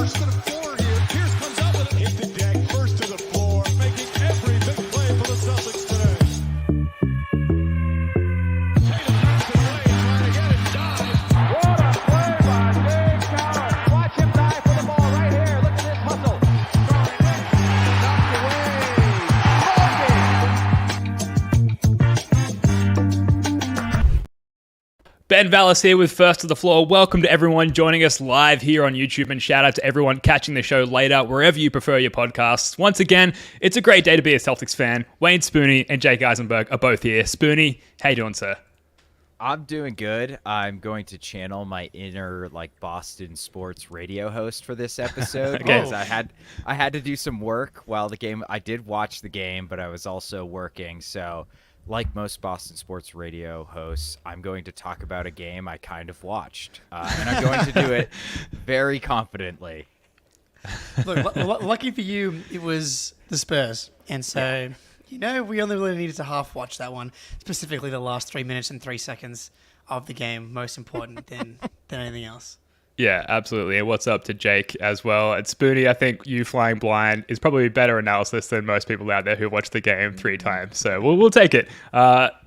first to the floor here. Pierce comes up with it. Hit the deck, first to the floor, making every big play for the Celtics today. Tatum knocks it away, trying to get it. Dives. What a play by Dave Cowher. Watch him dive for the ball right here. Look at this hustle. Knocked away. Ben Vallis here with First to the Floor. Welcome to everyone joining us live here on YouTube, and shout out to everyone catching the show later, wherever you prefer your podcasts. Once again, it's a great day to be a Celtics fan. Wayne Spooney and Jake Eisenberg are both here. Spooney, how you doing, sir? I'm doing good. I'm going to channel my inner Boston sports radio host for this episode because I had to do some work while the game. I did watch the game, but I was also working. So, like most Boston sports radio hosts, I'm going to talk about a game I kind of watched, and I'm going to do it very confidently. Look, lucky for you, it was the Spurs, and so. Yeah. You know, we only really needed to half watch that one, specifically the last 3 minutes and 3 seconds of the game, most important than anything else. Yeah, absolutely. And what's up to Jake as well? And Spooney, I think you flying blind is probably better analysis than most people out there who watch the game 3 times. So we'll take it.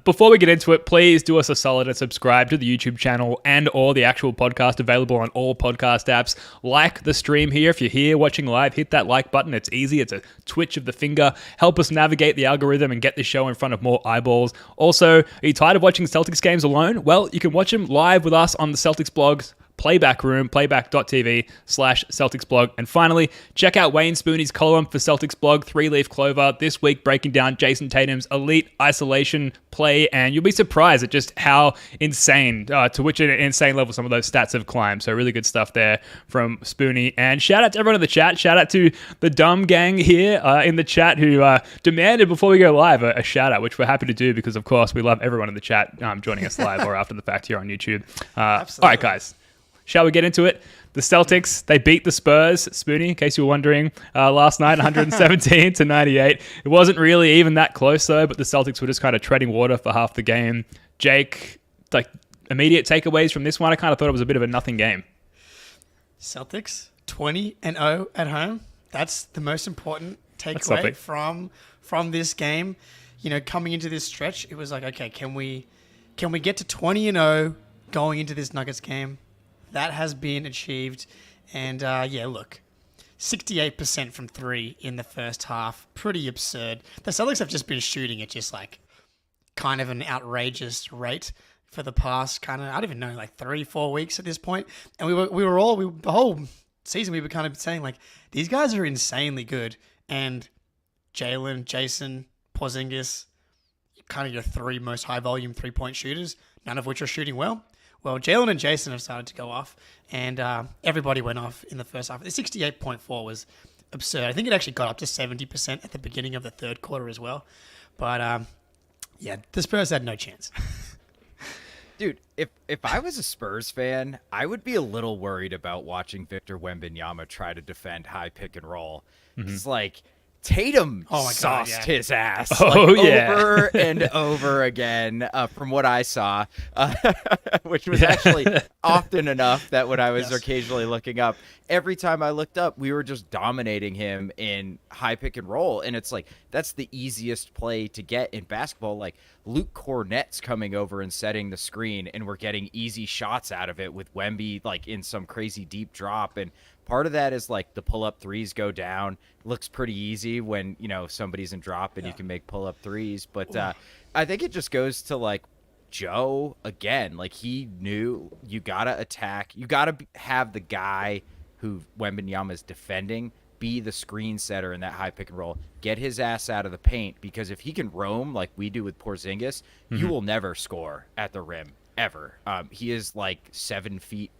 Before we get into it, please do us a solid and subscribe to the YouTube channel and or the actual podcast available on all podcast apps. Like the stream here. If you're here watching live, hit that like button. It's easy. It's a twitch of the finger. Help us navigate the algorithm and get this show in front of more eyeballs. Also, are you tired of watching Celtics games alone? Well, you can watch them live with us on the Celtics blogs. Playback Room, playback.tv/Celtics blog. And finally, check out Wayne Spooney's column for Celtics blog, 3-Leaf Clover, this week breaking down Jason Tatum's elite isolation play, and you'll be surprised at just how insane, to which an insane level some of those stats have climbed. So really good stuff there from Spooney. And shout out to everyone in the chat. Shout out to the dumb gang here in the chat who demanded before we go live a shout out, which we're happy to do because, of course, we love everyone in the chat joining us live or after the fact here on YouTube. All right, guys. Shall we get into it? The Celtics, they beat the Spurs, Spooney, in case you were wondering, last night, 117-98. It wasn't really even that close, though, but the Celtics were just kind of treading water for half the game. Jake, immediate takeaways from this one? I kind of thought it was a bit of a nothing game. Celtics, 20-0 at home. That's the most important takeaway from this game. You know, coming into this stretch, it was like, okay, can we get to 20-0 going into this Nuggets game? That has been achieved. And, look, 68% from 3 in the first half. Pretty absurd. The Celtics have just been shooting at just, kind of an outrageous rate for the past I don't even know, 3-4 weeks at this point. And the whole season we were kind of saying, these guys are insanely good. And Jalen, Jason, Porzingis, kind of your 3 most high-volume 3-point shooters, none of which are shooting well. Well, Jalen and Jason have started to go off, and everybody went off in the first half. The 68.4 was absurd. I think it actually got up to 70% at the beginning of the third quarter as well. But, the Spurs had no chance. Dude, if I was a Spurs fan, I would be a little worried about watching Victor Wembanyama try to defend high pick and roll. It's Tatum sauced his ass over and over again from what I saw, which was actually often enough that when I was occasionally looking up, every time I looked up, we were just dominating him in high pick and roll. And it's that's the easiest play to get in basketball. Luke Kornet's coming over and setting the screen, and we're getting easy shots out of it with Wemby in some crazy deep drop. And part of that is the pull-up threes go down. Looks pretty easy when, somebody's in drop and you can make pull-up threes. But I think it just goes to, Joe, again. He knew you got to attack. You got to have the guy who Wembanyama is defending be the screen setter in that high pick and roll. Get his ass out of the paint, because if he can roam like we do with Porzingis, you will never score at the rim, ever. He is 7 feet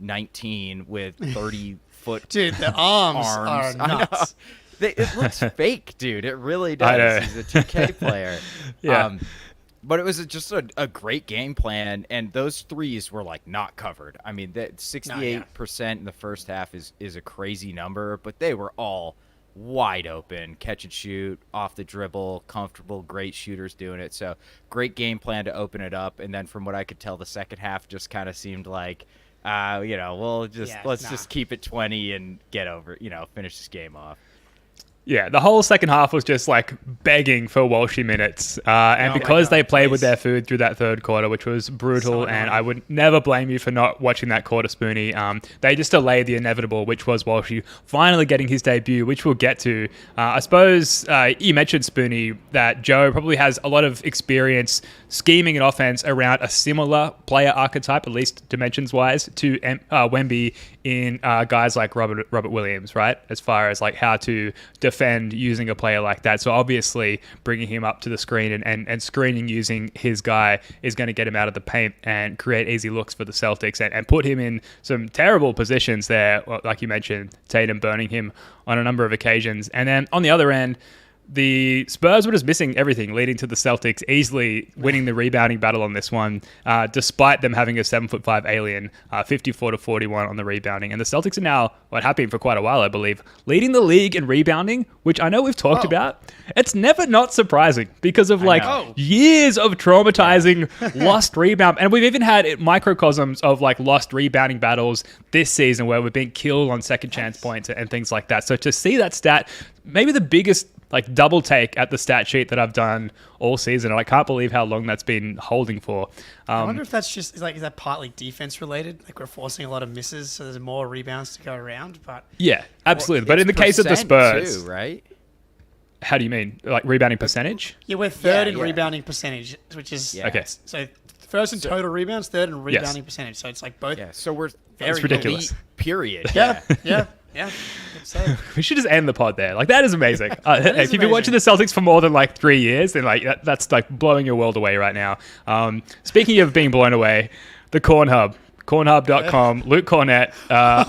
19 with 30-foot dude, the arms are nuts. It looks fake, dude. It really does. He's a 2K player. Yeah. But it was just a great game plan, and those threes were not covered. I mean, that 68% in the first half is a crazy number, but they were all wide open, catch and shoot, off the dribble, comfortable, great shooters doing it. So great game plan to open it up. And then from what I could tell, the second half just kind of seemed like, Let's just keep it 20 and get over, finish this game off. Yeah, the whole second half was just like begging for Walshy minutes. And because they played with their food through that third quarter, which was brutal, and I would never blame you for not watching that quarter, Spoonie. They just delayed the inevitable, which was Walshy finally getting his debut, which we'll get to. I suppose you mentioned, Spoonie, that Joe probably has a lot of experience scheming an offense around a similar player archetype, at least dimensions-wise, to Wemby in guys like Robert Williams, right? As far as like how to defend using a player like that. So obviously bringing him up to the screen and screening using his guy is going to get him out of the paint and create easy looks for the Celtics and put him in some terrible positions there. Like you mentioned, Tatum burning him on a number of occasions. And then on the other end, the Spurs were just missing everything, leading to the Celtics easily winning the rebounding battle on this one, despite them having a 7'5" alien, 54-41 on the rebounding. And the Celtics are now, what happened for quite a while, I believe, leading the league in rebounding, which I know we've talked about. It's never not surprising because of years of traumatizing lost rebound. And we've even had microcosms of like lost rebounding battles this season where we've been killed on second chance points and things like that. So to see that stat, maybe the biggest like double take at the stat sheet that I've done all season, and I can't believe how long that's been holding for. I wonder if that's just is that partly defense related? Like we're forcing a lot of misses, so there's more rebounds to go around. But yeah, absolutely. But in the case of the Spurs, too, right? How do you mean, like rebounding percentage? Yeah, we're third in rebounding percentage, which is okay. So first in total rebounds, third in rebounding percentage. So it's like both. Yeah, so we're very ridiculous. Period. Yeah. We should just end the pod there. Like, that is amazing. If you've been watching the Celtics for more than like 3 years, then like that's like blowing your world away right now. Speaking of being blown away, the Corn Hub. Cornhub.com, Luke Kornet,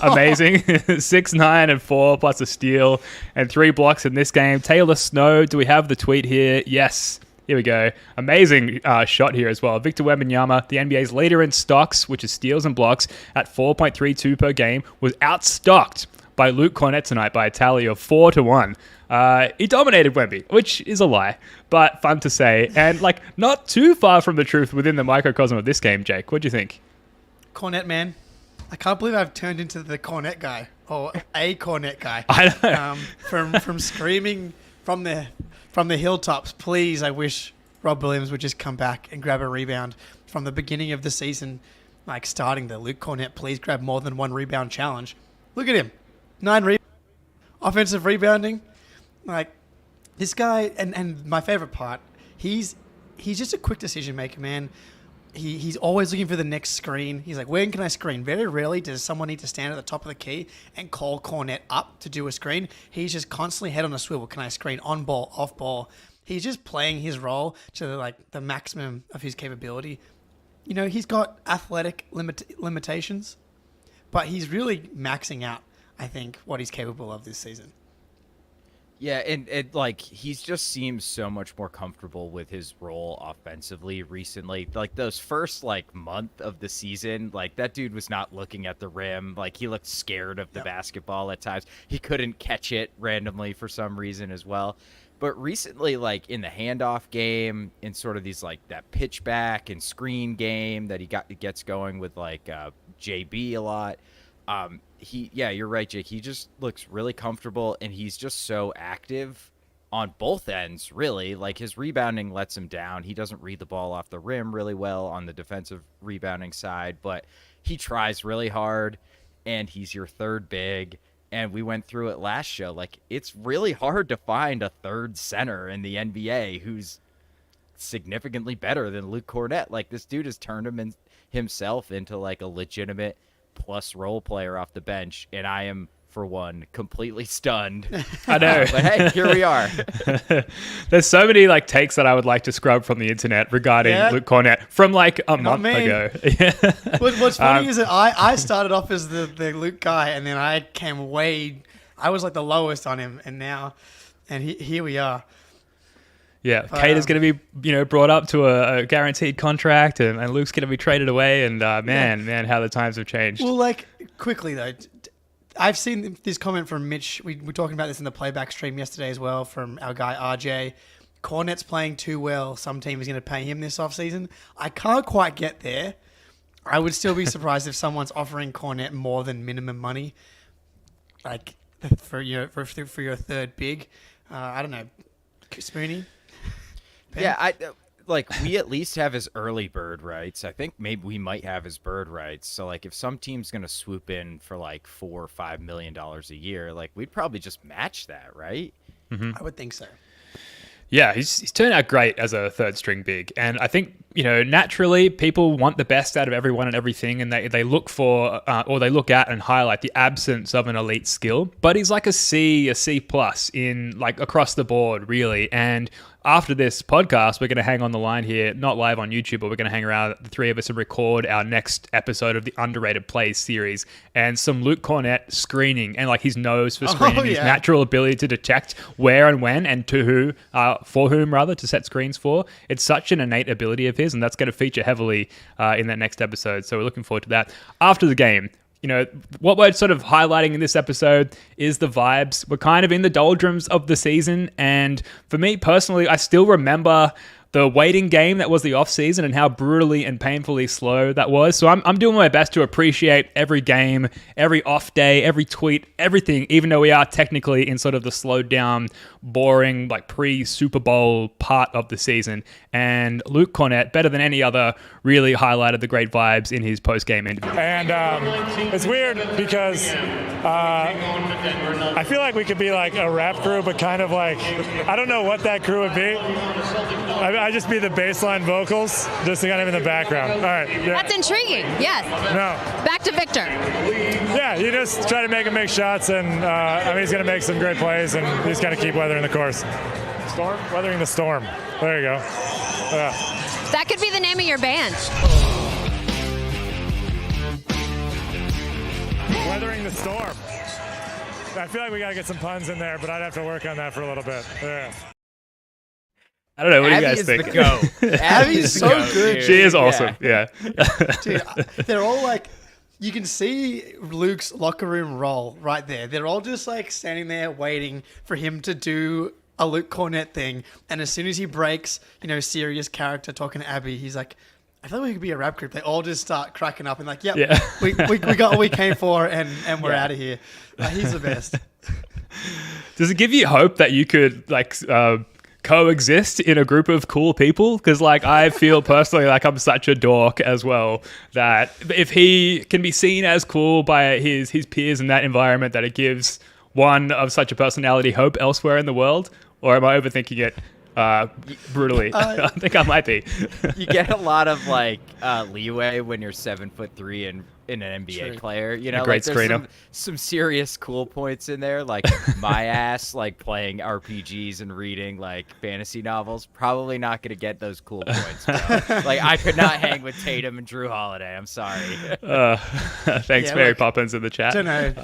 amazing. 6'9" and 4 plus a steal and 3 blocks in this game. Taylor Snow, do we have the tweet here? Yes. Here we go. Amazing shot here as well. Victor Wembanyama, the NBA's leader in stocks, which is steals and blocks, at 4.32 per game, was outstocked by Luke Kornet tonight by a tally of 4-1. He dominated Wemby, which is a lie, but fun to say. And like not too far from the truth within the microcosm of this game, Jake. What do you think? Kornet, man. I can't believe I've turned into the Kornet guy or a Kornet guy. I know. From screaming from the hilltops, please, I wish Rob Williams would just come back and grab a rebound from the beginning of the season, like starting the Luke Kornet, please grab more than 1 rebound challenge. Look at him. 9 rebounds. Offensive rebounding. Like, this guy, and my favorite part, he's just a quick decision maker, man. He's always looking for the next screen. He's like, where can I screen? Very rarely does someone need to stand at the top of the key and call Kornet up to do a screen. He's just constantly head on a swivel. Can I screen on ball, off ball? He's just playing his role to the maximum of his capability. You know, he's got athletic limitations, but he's really maxing out, I think, what he's capable of this season. Yeah, and he's just seems so much more comfortable with his role offensively recently. Like those first month of the season, that dude was not looking at the rim. Like he looked scared of the basketball at times. He couldn't catch it randomly for some reason as well. But recently, in the handoff game, in sort of these that pitch back and screen game that he gets going with JB a lot. You're right, Jake. He just looks really comfortable, and he's just so active on both ends, really. His rebounding lets him down. He doesn't read the ball off the rim really well on the defensive rebounding side, but he tries really hard, and he's your third big. And we went through it last show. It's really hard to find a third center in the NBA who's significantly better than Luke Kornet. This dude has turned himself into a legitimate plus role player off the bench, and I am, for one, completely stunned. I know. But hey, here we are. There's so many takes that I would like to scrub from the internet regarding Luke Kornet from a month ago. What's funny is that I started off as the Luke guy, and then I was the lowest on him, and now, here we are. Yeah, Kate is going to be, brought up to a guaranteed contract, and Luke's going to be traded away. And man, how the times have changed. Well, quickly though, I've seen this comment from Mitch. We were talking about this in the playback stream yesterday as well from our guy RJ. Kornet's playing too well. Some team is going to pay him this offseason. I can't quite get there. I would still be surprised if someone's offering Kornet more than minimum money, like for your third big. I don't know, Spoonie. Ben? Yeah, we at least have his early bird rights. I think maybe we might have his bird rights. So like if some team's gonna swoop in for like $4 or $5 million a year, like we'd probably just match that, right? I would think so. Yeah, he's turned out great as a third string big. And I think, naturally people want the best out of everyone and everything. And they look for, or they look at and highlight the absence of an elite skill. But he's like a C plus in like across the board, really. And after this podcast, we're going to hang on the line here, not live on YouTube, but we're going to hang around, the three of us, and record our next episode of the Underrated Plays series. And some Luke Kornet screening and like his nose for screening, his natural ability to detect where and when and to who, for whom rather, to set screens for. It's such an innate ability of his, and that's going to feature heavily in that next episode. So we're looking forward to that. After the game, what we're sort of highlighting in this episode is the vibes. We're kind of in the doldrums of the season. And for me personally, I still remember the waiting game that was the off season and how brutally and painfully slow that was. So I'm doing my best to appreciate every game, every off day, every tweet, everything, even though we are technically in sort of the slowed down, boring, like pre-Super Bowl part of the season. And Luke Kornet, better than any other, really highlighted the great vibes in his post-game interview. And it's weird because I feel like we could be like a rap crew, but kind of like, I don't know what that crew would be. I just be the baseline vocals, just kind of in the background. All right. Yeah. That's intriguing. Yes. No. Back to Victor. Yeah, you just try to make him make shots, and he's going to make some great plays, and he's got to keep weathering the course. Weathering the storm. There you go. Yeah. That could be the name of your band. Weathering the storm. I feel like we got to get some puns in there, but I'd have to work on that for a little bit. Yeah. I don't know. What Abby do you guys is think? the GOAT. Abby's so good. Dude. She is awesome. Yeah. Dude, they're all like, you can see Luke's locker room roll right there. They're all just like standing there waiting for him to do a Luke Kornet thing. And as soon as he breaks, serious character talking to Abby, he's like, I feel like we could be a rap group. They all just start cracking up and like, yep, yeah. we got what we came for and we're out of here. He's the best. Does it give you hope that you could like coexist in a group of cool people? Because like I feel personally like I'm such a dork as well, that if he can be seen as cool by his peers in that environment, that it gives one of such a personality hope elsewhere in the world. Or am I overthinking it brutally? I think I might be. You get a lot of like leeway when you're 7'3" and in an NBA True. player, A great there's screener. some serious cool points in there, like my ass, like playing RPGs and reading like fantasy novels. Probably not going to get those cool points, bro. Like I could not hang with Tatum and Jrue Holiday. I'm sorry. Thanks, Mary Poppins in the chat. Don't know.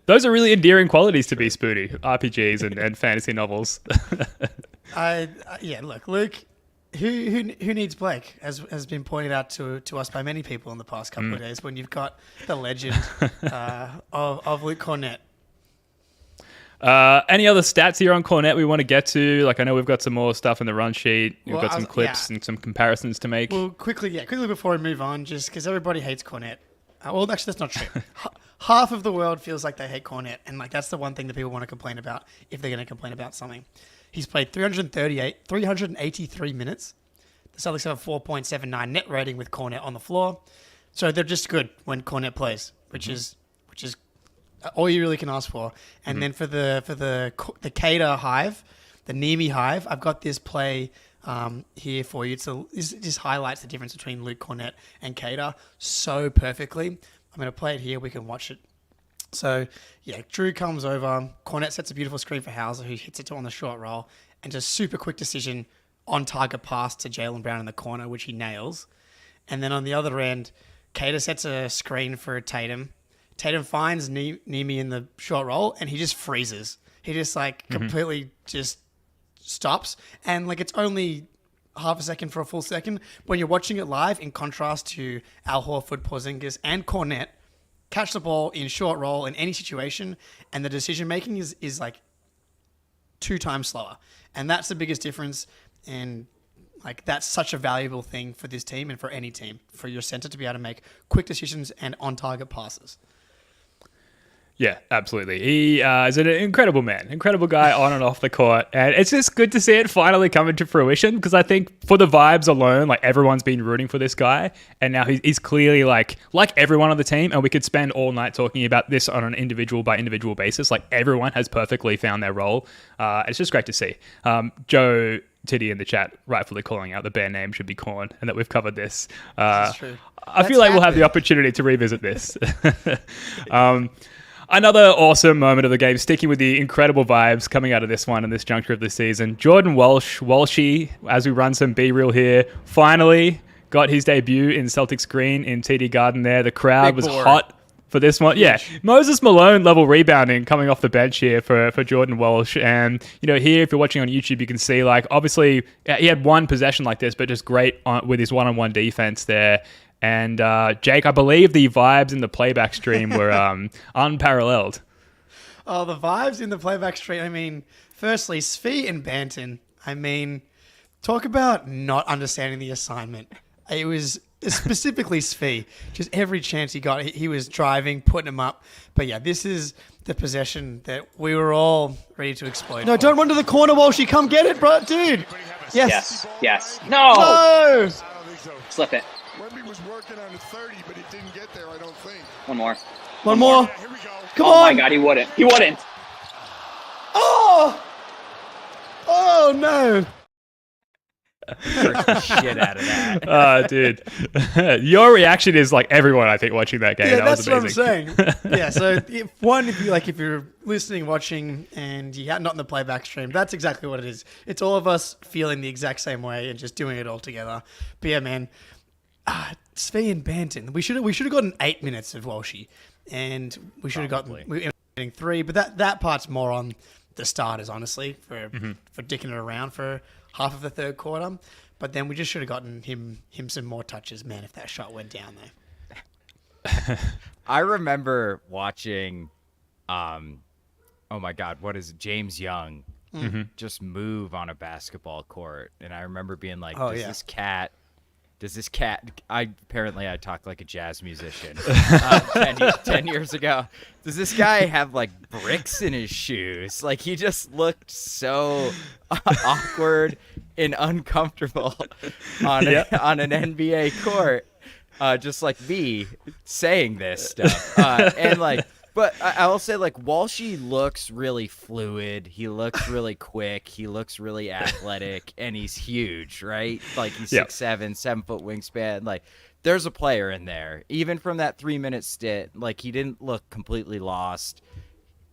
Those are really endearing qualities to be, Spoonie. RPGs and fantasy novels. Look, Luke, who needs Blake, as has been pointed out to us by many people in the past couple of days, when you've got the legend of Luke Kornet. Any other stats here on Kornet we want to get to? Like, I know we've got some more stuff in the run sheet. We've got some clips and some comparisons to make. Well, quickly before we move on, just because everybody hates Kornet. Well, actually, that's not true. Half of the world feels like they hate Kornet, and like that's the one thing that people want to complain about if they're going to complain about something. He's played 383 minutes. The Celtics have a 4.79 net rating with Kornet on the floor. So they're just good when Kornet plays, which is all you really can ask for. And then for the Cater Hive, the Nemi Hive, I've got this play here for you. This just highlights the difference between Luke Kornet and Cater so perfectly. I'm going to play it here. We can watch it. So, yeah, Jrue comes over. Kornet sets a beautiful screen for Hauser, who hits it on the short roll. And just super quick decision, on-target pass to Jaylen Brown in the corner, which he nails. And then on the other end, Cater sets a screen for Tatum. Tatum finds Nemi in the short roll, and he just freezes. He just, completely just stops. And, it's only half a second for a full second. When you're watching it live, in contrast to Al Horford, Porzingis, and Kornet, catch the ball in short roll in any situation, and the decision making is 2 times slower, and that's the biggest difference. And Like, that's such a valuable thing for this team and for any team, for your center to be able to make quick decisions and on-target passes. Yeah, absolutely. He is an incredible man, incredible guy on and off the court. And it's just good to see it finally coming to fruition, because I think for the vibes alone, like, everyone's been rooting for this guy. And now he's clearly like everyone on the team. And we could spend all night talking about this on an individual by individual basis. Like, everyone has perfectly found their role. It's just great to see. Joe Tiddy in the chat rightfully calling out the band name should be Korn, and that we've covered this. This is true. I feel like we'll have the opportunity to revisit this. Another awesome moment of the game, sticking with the incredible vibes coming out of this one in this juncture of the season. Jordan Walsh, Walshy, as we run some B-reel here, finally got his debut in Celtics green in TD Garden there. The crowd was hot for this one. Yeah, Moses Malone level rebounding coming off the bench here for Jordan Walsh. And, here, if you're watching on YouTube, you can see, like, obviously he had one possession like this, but just great with his one-on-one defense there. And Jake, I believe the vibes in the playback stream were unparalleled. Oh, the vibes in the playback stream. I mean, firstly, Svi and Banton. I mean, talk about not understanding the assignment. It was specifically Svi. Just every chance he got, he was driving, putting him up. But yeah, this is the possession that we were all ready to exploit. No, don't run to the corner, Walshy. Come get it, bro, dude. Yes. No. Slip it. Wemby was working on the 30, but it didn't get there, I don't think. One more. One more. Here we go. Come on. Oh on. my God, he wouldn't. Oh no. Hurt the shit out of that. Dude. Your reaction is like everyone, I think, watching that game. Yeah, that that's was amazing. what I'm saying. Yeah, so if you're listening, watching, and you're not in the playback stream, that's exactly what it is. It's all of us feeling the exact same way and just doing it all together. But yeah, man. Svi and Banton. We should have gotten 8 minutes of Walshy, and we should have gotten 3. But that part's more on the starters, honestly, for dicking it around for half of the third quarter. But then we just should have gotten him some more touches, man. If that shot went down there. I remember watching, oh my God, what is it? James Young just move on a basketball court, and I remember being like, Does this cat? I talk like a jazz musician 10 years ago. Does this guy have like bricks in his shoes? Like, he just looked so awkward and uncomfortable on an NBA court, just like me saying this stuff. But I will say, like, Walshy looks really fluid. He looks really quick. He looks really athletic, and he's huge, right? Like, he's 6'7", 7-foot wingspan. Like, there's a player in there. Even from that 3-minute stint, like, he didn't look completely lost.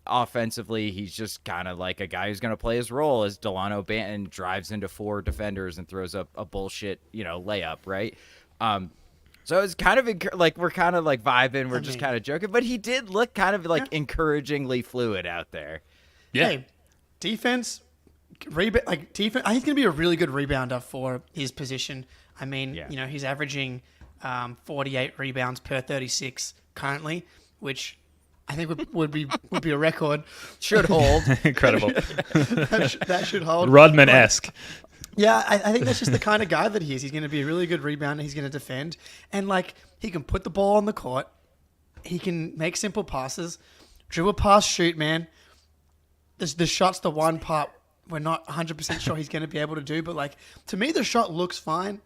Offensively, he's just kind of like a guy who's going to play his role as Delano Banton drives into 4 defenders and throws up a bullshit, layup, right? So it's kind of like we're kind of like vibing. We're just kind of joking, but he did look kind of like encouragingly fluid out there. Yeah, hey, defense, defense. I think he's going to be a really good rebounder for his position. I mean, he's averaging 48 rebounds per 36 currently, which I think would be a record. Should hold. Incredible. that should hold. Rodman-esque. Yeah, I think that's just the kind of guy that he is. He's going to be a really good rebounder. He's going to defend. And, like, he can put the ball on the court. He can make simple passes. Dribble pass, shoot, man. The shot's the one part we're not 100% sure he's going to be able to do. But, like, to me, the shot looks fine.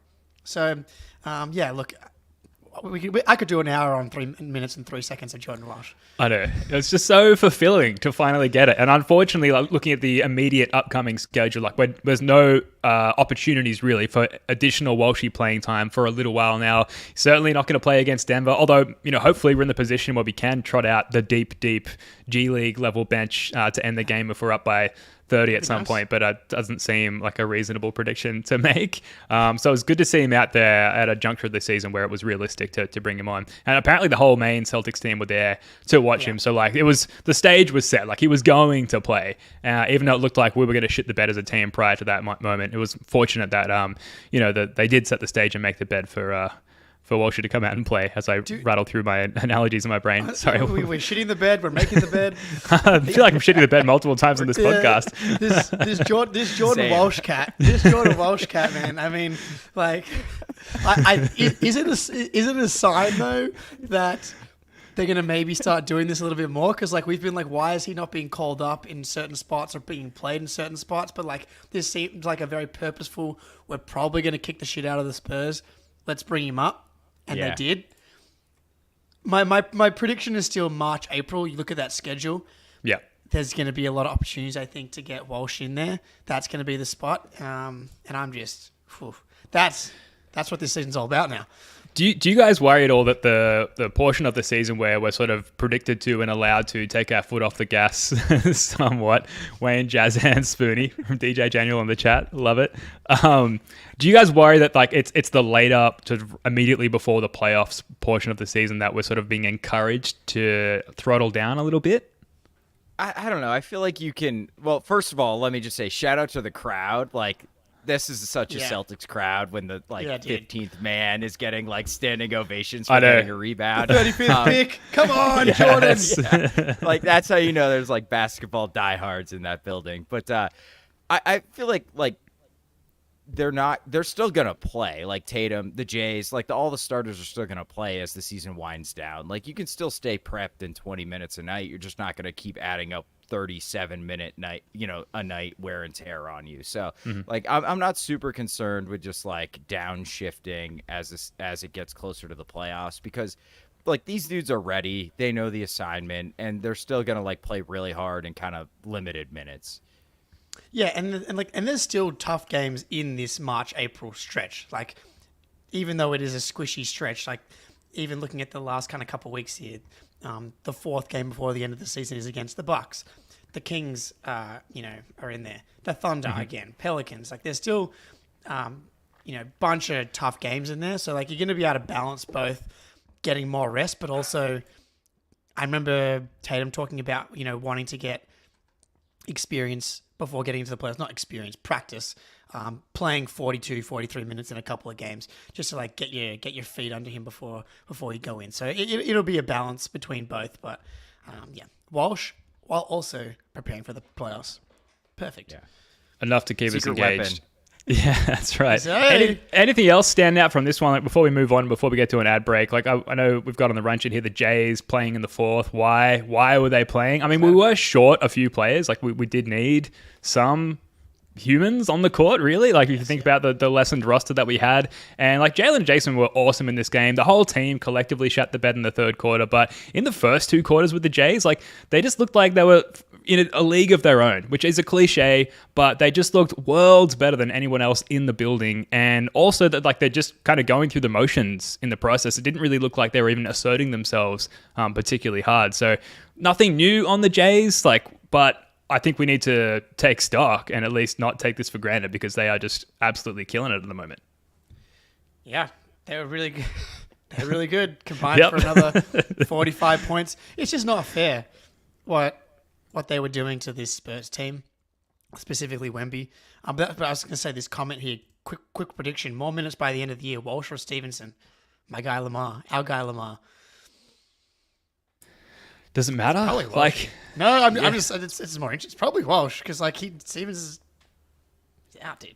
So, look, I could do an hour on 3 minutes and 3 seconds of Jordan Walsh. I know. It's just so fulfilling to finally get it. And unfortunately, like, looking at the immediate upcoming schedule, like, there's no opportunities really for additional Walshy playing time for a little while now. Certainly not going to play against Denver, although, hopefully we're in the position where we can trot out the deep G League level bench to end the game if we're up by 30 at some point, but it doesn't seem like a reasonable prediction to make. So it's good to see him out there at a juncture of the season where it was realistic to bring him on. And apparently the whole main Celtics team were there to watch him. So, like, the stage was set. Like, he was going to play, even though it looked like we were going to shit the bed as a team prior to that moment. It was fortunate that, that they did set the stage and make the bed for for Walshy to come out and play as I rattle through my analogies in my brain. Sorry. We're shitting the bed. We're making the bed. I feel like I'm shitting the bed multiple times on this podcast. This Jordan Walsh cat, man. I mean, like, is it a sign though that they're going to maybe start doing this a little bit more? Because like we've been like, why is he not being called up in certain spots or being played in certain spots? But like this seems like a very purposeful, we're probably going to kick the shit out of the Spurs. Let's bring him up. And they did. My prediction is still March, April. You look at that schedule. Yeah. There's going to be a lot of opportunities, I think, to get Walsh in there. That's going to be the spot. And I'm just, that's what this season's all about now. Do you guys worry at all that the portion of the season where we're sort of predicted to and allowed to take our foot off the gas somewhat, Wayne, Jazzan, Spoonie from DJ Janual in the chat, love it. Do you guys worry that like it's the later sort of immediately before the playoffs portion of the season that we're sort of being encouraged to throttle down a little bit? I don't know. I feel like you can. Well, first of all, let me just say shout out to the crowd. Like, this is such a Celtics crowd when the 15th man is getting like standing ovations for getting a rebound. 35th pick. Come on, Jordan. Yeah. Like, that's how you know there's like basketball diehards in that building. But I feel like they're still gonna play. Like Tatum, the Jays, like all the starters are still gonna play as the season winds down. Like, you can still stay prepped in 20 minutes a night. You're just not gonna keep adding up 37-minute night, a night wear and tear on you. So like I'm not super concerned with just like downshifting as it gets closer to the playoffs, because like these dudes are ready, they know the assignment, and they're still gonna like play really hard in kind of limited minutes. Yeah, and there's still tough games in this March-April stretch. Like, even though it is a squishy stretch, like even looking at the last kind of couple of weeks here, the fourth game before the end of the season is against the Bucks. The Kings, are in there. The Thunder again, Pelicans. Like, there's still, bunch of tough games in there. So like you're going to be able to balance both getting more rest, but also, I remember Tatum talking about wanting to get experience before getting into the playoffs. Not experience, practice. Playing 42, 43 minutes in a couple of games just to like get your feet under him before you go in. So it'll be a balance between both. But Walsh, while also preparing for the playoffs, perfect. Yeah, enough to keep Secret us engaged. weapon. Yeah, that's right. Hey. Anything else stand out from this one? Like, before we move on, before we get to an ad break, like I know we've got on the run sheet here the Jays playing in the fourth. Why were they playing? I mean, we were short a few players. Like we did need some humans on the court, really. Like, if you think about the lessened roster that we had, and like Jalen and Jason were awesome in this game. The whole team collectively shut the bed in the third quarter, but in the first two quarters with the Jays, like they just looked like they were in a league of their own, which is a cliche, but they just looked worlds better than anyone else in the building. And also that like they're just kind of going through the motions in the process. It didn't really look like they were even asserting themselves particularly hard. So nothing new on the Jays, but I think we need to take stock and at least not take this for granted, because they are just absolutely killing it at the moment. Yeah, they were really good. They're really good. Combined for another 45 points. It's just not fair what they were doing to this Spurs team, specifically Wemby. But I was going to say this comment here. Quick prediction: more minutes by the end of the year. Walsh or Stevenson? My guy Lamar. Our guy Lamar. Does it matter? Probably Walsh. I'm just. It's more interesting. It's probably Walsh, because like Stevens is out, dude.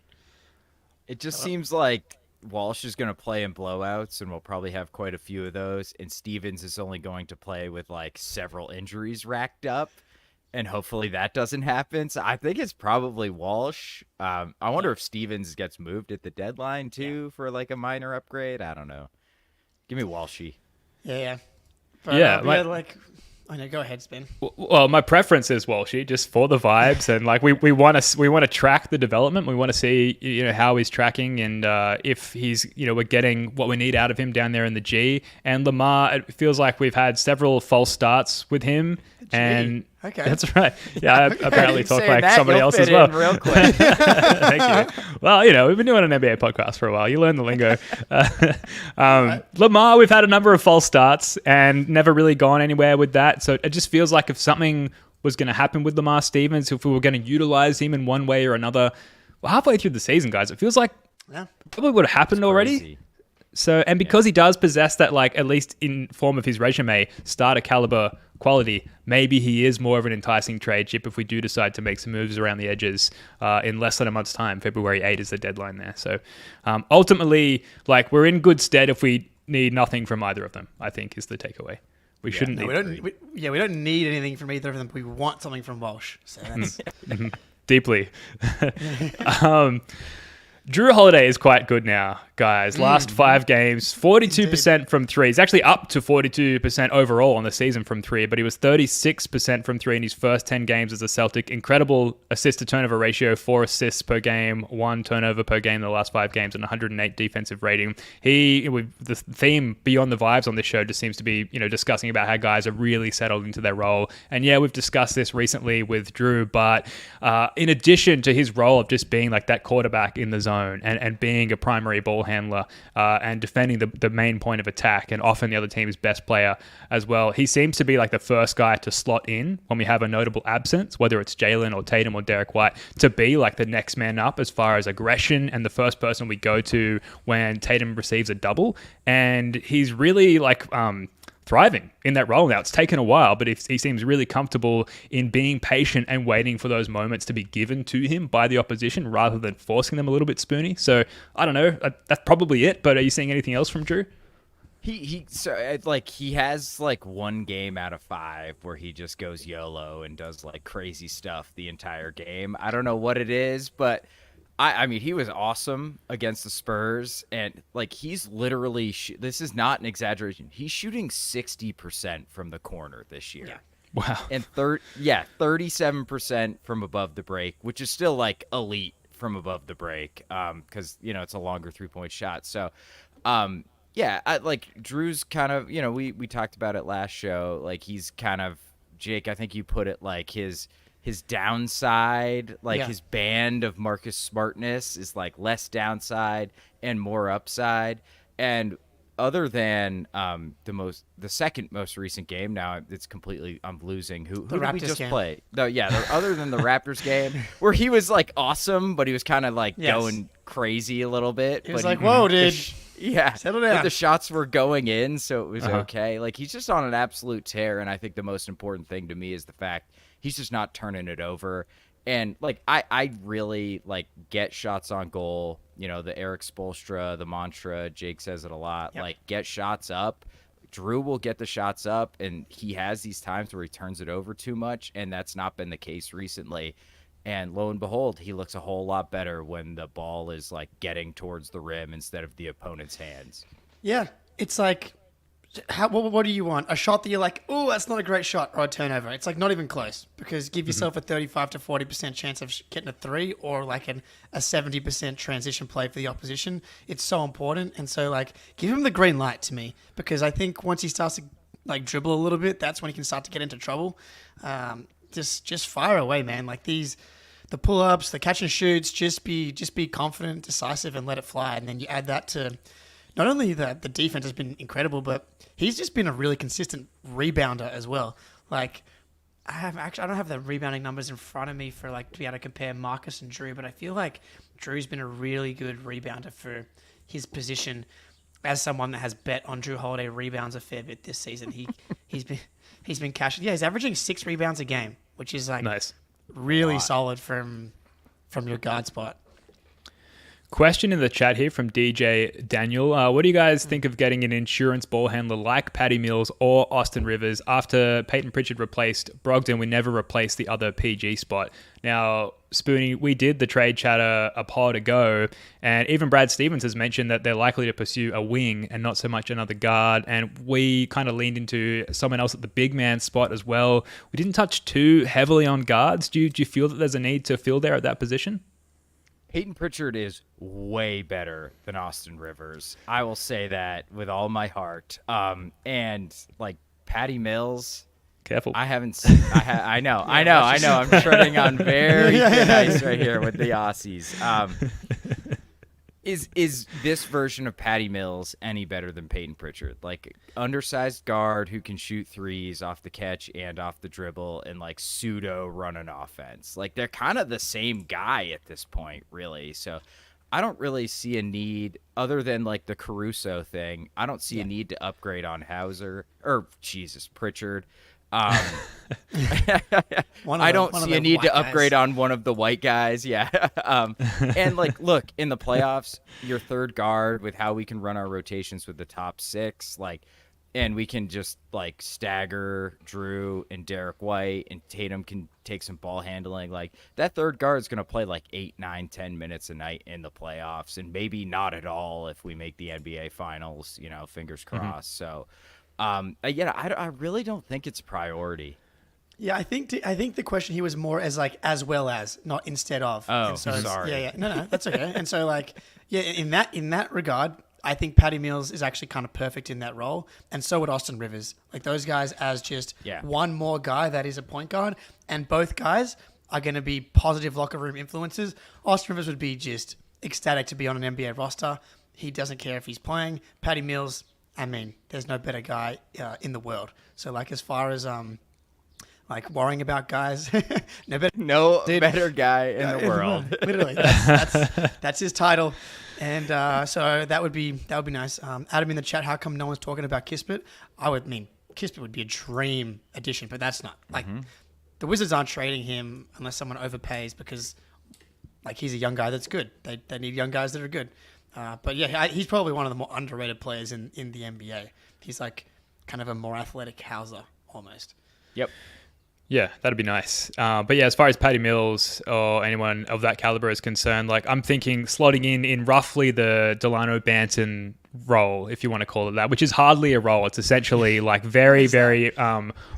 It just seems like Walsh is going to play in blowouts, and we'll probably have quite a few of those. And Stevens is only going to play with like several injuries racked up, and hopefully that doesn't happen. So I think it's probably Walsh. I wonder if Stevens gets moved at the deadline too for like a minor upgrade. I don't know. Give me Walshy. Yeah. But, I know. Go ahead, Spin. Well, my preference is Walshy, just for the vibes, and like we want to track the development. We want to see how he's tracking, and if he's we're getting what we need out of him down there in the G. And Lamar, it feels like we've had several false starts with him. And okay, that's right. Yeah, I apparently talk like somebody else as well. Real quick. Thank you. Well, we've been doing an NBA podcast for a while. You learn the lingo. Lamar, we've had a number of false starts and never really gone anywhere with that. So it just feels like if something was going to happen with Lamar Stevens, if we were going to utilize him in one way or another, halfway through the season, guys, it feels like probably would have happened already. So, and because he does possess that, like, at least in form of his resume, starter caliber quality, maybe he is more of an enticing trade chip if we do decide to make some moves around the edges in less than a month's time. February 8 is the deadline there. So ultimately, like, we're in good stead if we need nothing from either of them, I think is the takeaway. We shouldn't need we don't need anything from either of them. We want something from Walsh. So that's deeply. Jrue Holiday is quite good now, guys. Last 5 games, 42% from 3. He's actually up to 42% overall on the season from 3, but he was 36% from 3 in his first 10 games as a Celtic. Incredible assist-to-turnover ratio, 4 assists per game, 1 turnover per game in the last 5 games, and 108 defensive rating. The theme beyond the vibes on this show just seems to be, discussing about how guys are really settled into their role. And yeah, we've discussed this recently with Jrue, but in addition to his role of just being like that quarterback in the zone, and being a primary ball handler and defending the main point of attack and often the other team's best player as well. He seems to be like the first guy to slot in when we have a notable absence, whether it's Jalen or Tatum or Derek White, to be like the next man up as far as aggression and the first person we go to when Tatum receives a double. And he's really like thriving in that role now. It's taken a while, but he seems really comfortable in being patient and waiting for those moments to be given to him by the opposition rather than forcing them a little bit, Spoonie. So I don't know. That's probably it. But are you seeing anything else from Jrue? He has like 1 game out of 5 where he just goes YOLO and does like crazy stuff the entire game. I don't know what it is, but I mean, he was awesome against the Spurs, and like he's literally this is not an exaggeration. He's shooting 60% from the corner this year. Yeah. Wow. And 37% from above the break, which is still like elite from above the break, because it's a longer 3-point shot. So, Jrue's kind of we talked about it last show. Like he's kind of Jake. I think you put it like his downside, his band of Marcus Smartness is like less downside and more upside. And other than the second most recent game, now it's completely I'm losing. Who did we just play? No, other than the Raptors game where he was like awesome, but he was kind of like going crazy a little bit. It was like, whoa, dude. Settle down. But the shots were going in, so it was okay. Like he's just on an absolute tear, and I think the most important thing to me is the fact he's just not turning it over. And like I really like get shots on goal. The Eric Spoelstra, the mantra. Jake says it a lot. Yep. Like get shots up. Jrue will get the shots up, and he has these times where he turns it over too much, and that's not been the case recently. And lo and behold, he looks a whole lot better when the ball is like getting towards the rim instead of the opponent's hands. Yeah, it's like, what do you want? A shot that you're like, oh, that's not a great shot, or a turnover? It's like not even close, because give yourself a 35 to 40% chance of getting a 3, or like a 70% transition play for the opposition. It's so important, and so like give him the green light to me, because I think once he starts to like dribble a little bit, that's when he can start to get into trouble. Just fire away, man. Like the pull-ups, the catch and shoots, just be confident, decisive, and let it fly. And then you add that to not only the defense has been incredible, but he's just been a really consistent rebounder as well. Like I don't have the rebounding numbers in front of me for like to be able to compare Marcus and Jrue, but I feel like Drew's been a really good rebounder for his position. As someone that has bet on Jrue Holiday rebounds a fair bit this season, he's been cashing. Yeah, he's averaging 6 rebounds a game, which is like nice. Really solid from your guard spot. Question in the chat here from DJ Daniel. What do you guys think of getting an insurance ball handler like Patty Mills or Austin Rivers? After Peyton Pritchard replaced Brogdon, we never replaced the other PG spot. Now, Spoonie, we did the trade chatter a pod ago, and even Brad Stevens has mentioned that they're likely to pursue a wing and not so much another guard, and we kind of leaned into someone else at the big man spot as well. We didn't touch too heavily on guards. Do you feel that there's a need to fill there at that position? Peyton Pritchard is way better than Austin Rivers. I will say that with all my heart. And like Patty Mills, careful. I haven't seen. I know. I'm treading on very thin ice right here with the Aussies. Is this version of Patty Mills any better than Peyton Pritchard? Like undersized guard who can shoot threes off the catch and off the dribble and like pseudo run an offense. Like they're kind of the same guy at this point, really. So I don't really see a need other than like the Caruso thing. I don't see a need to upgrade on Pritchard. I don't see a need to upgrade on one of the white guys. Yeah. And like, look, in the playoffs, your third guard with how we can run our rotations with the top 6, like, and we can just like stagger Jrue and Derek White, and Tatum can take some ball handling. Like, that third guard is going to play like 8, 9, 10 minutes a night in the playoffs, and maybe not at all if we make the NBA finals, fingers crossed. So, I really don't think it's a priority. Yeah, I think the question here was more as well as, not instead of. Oh, and so sorry. Yeah, no, that's okay. And so in that regard, I think Patty Mills is actually kind of perfect in that role, and so would Austin Rivers. Like, those guys as just one more guy that is a point guard, and both guys are going to be positive locker room influences. Austin Rivers would be just ecstatic to be on an NBA roster. He doesn't care if he's playing. Patty Mills, I mean, there's no better guy in the world. So, like, as far as worrying about guys, no better guy in the world. Literally, that's his title. And so that would be nice. Adam in the chat, how come no one's talking about Kispert? Kispert would be a dream addition, but that's not the Wizards aren't trading him unless someone overpays, because he's a young guy that's good. They need young guys that are good. But yeah, he's probably one of the more underrated players in the NBA. He's like kind of a more athletic Hauser almost. Yep. Yeah, that'd be nice. But yeah, as far as Patty Mills or anyone of that caliber is concerned, I'm thinking slotting in roughly the Delano Banton role, if you want to call it that, which is hardly a role. It's essentially very, very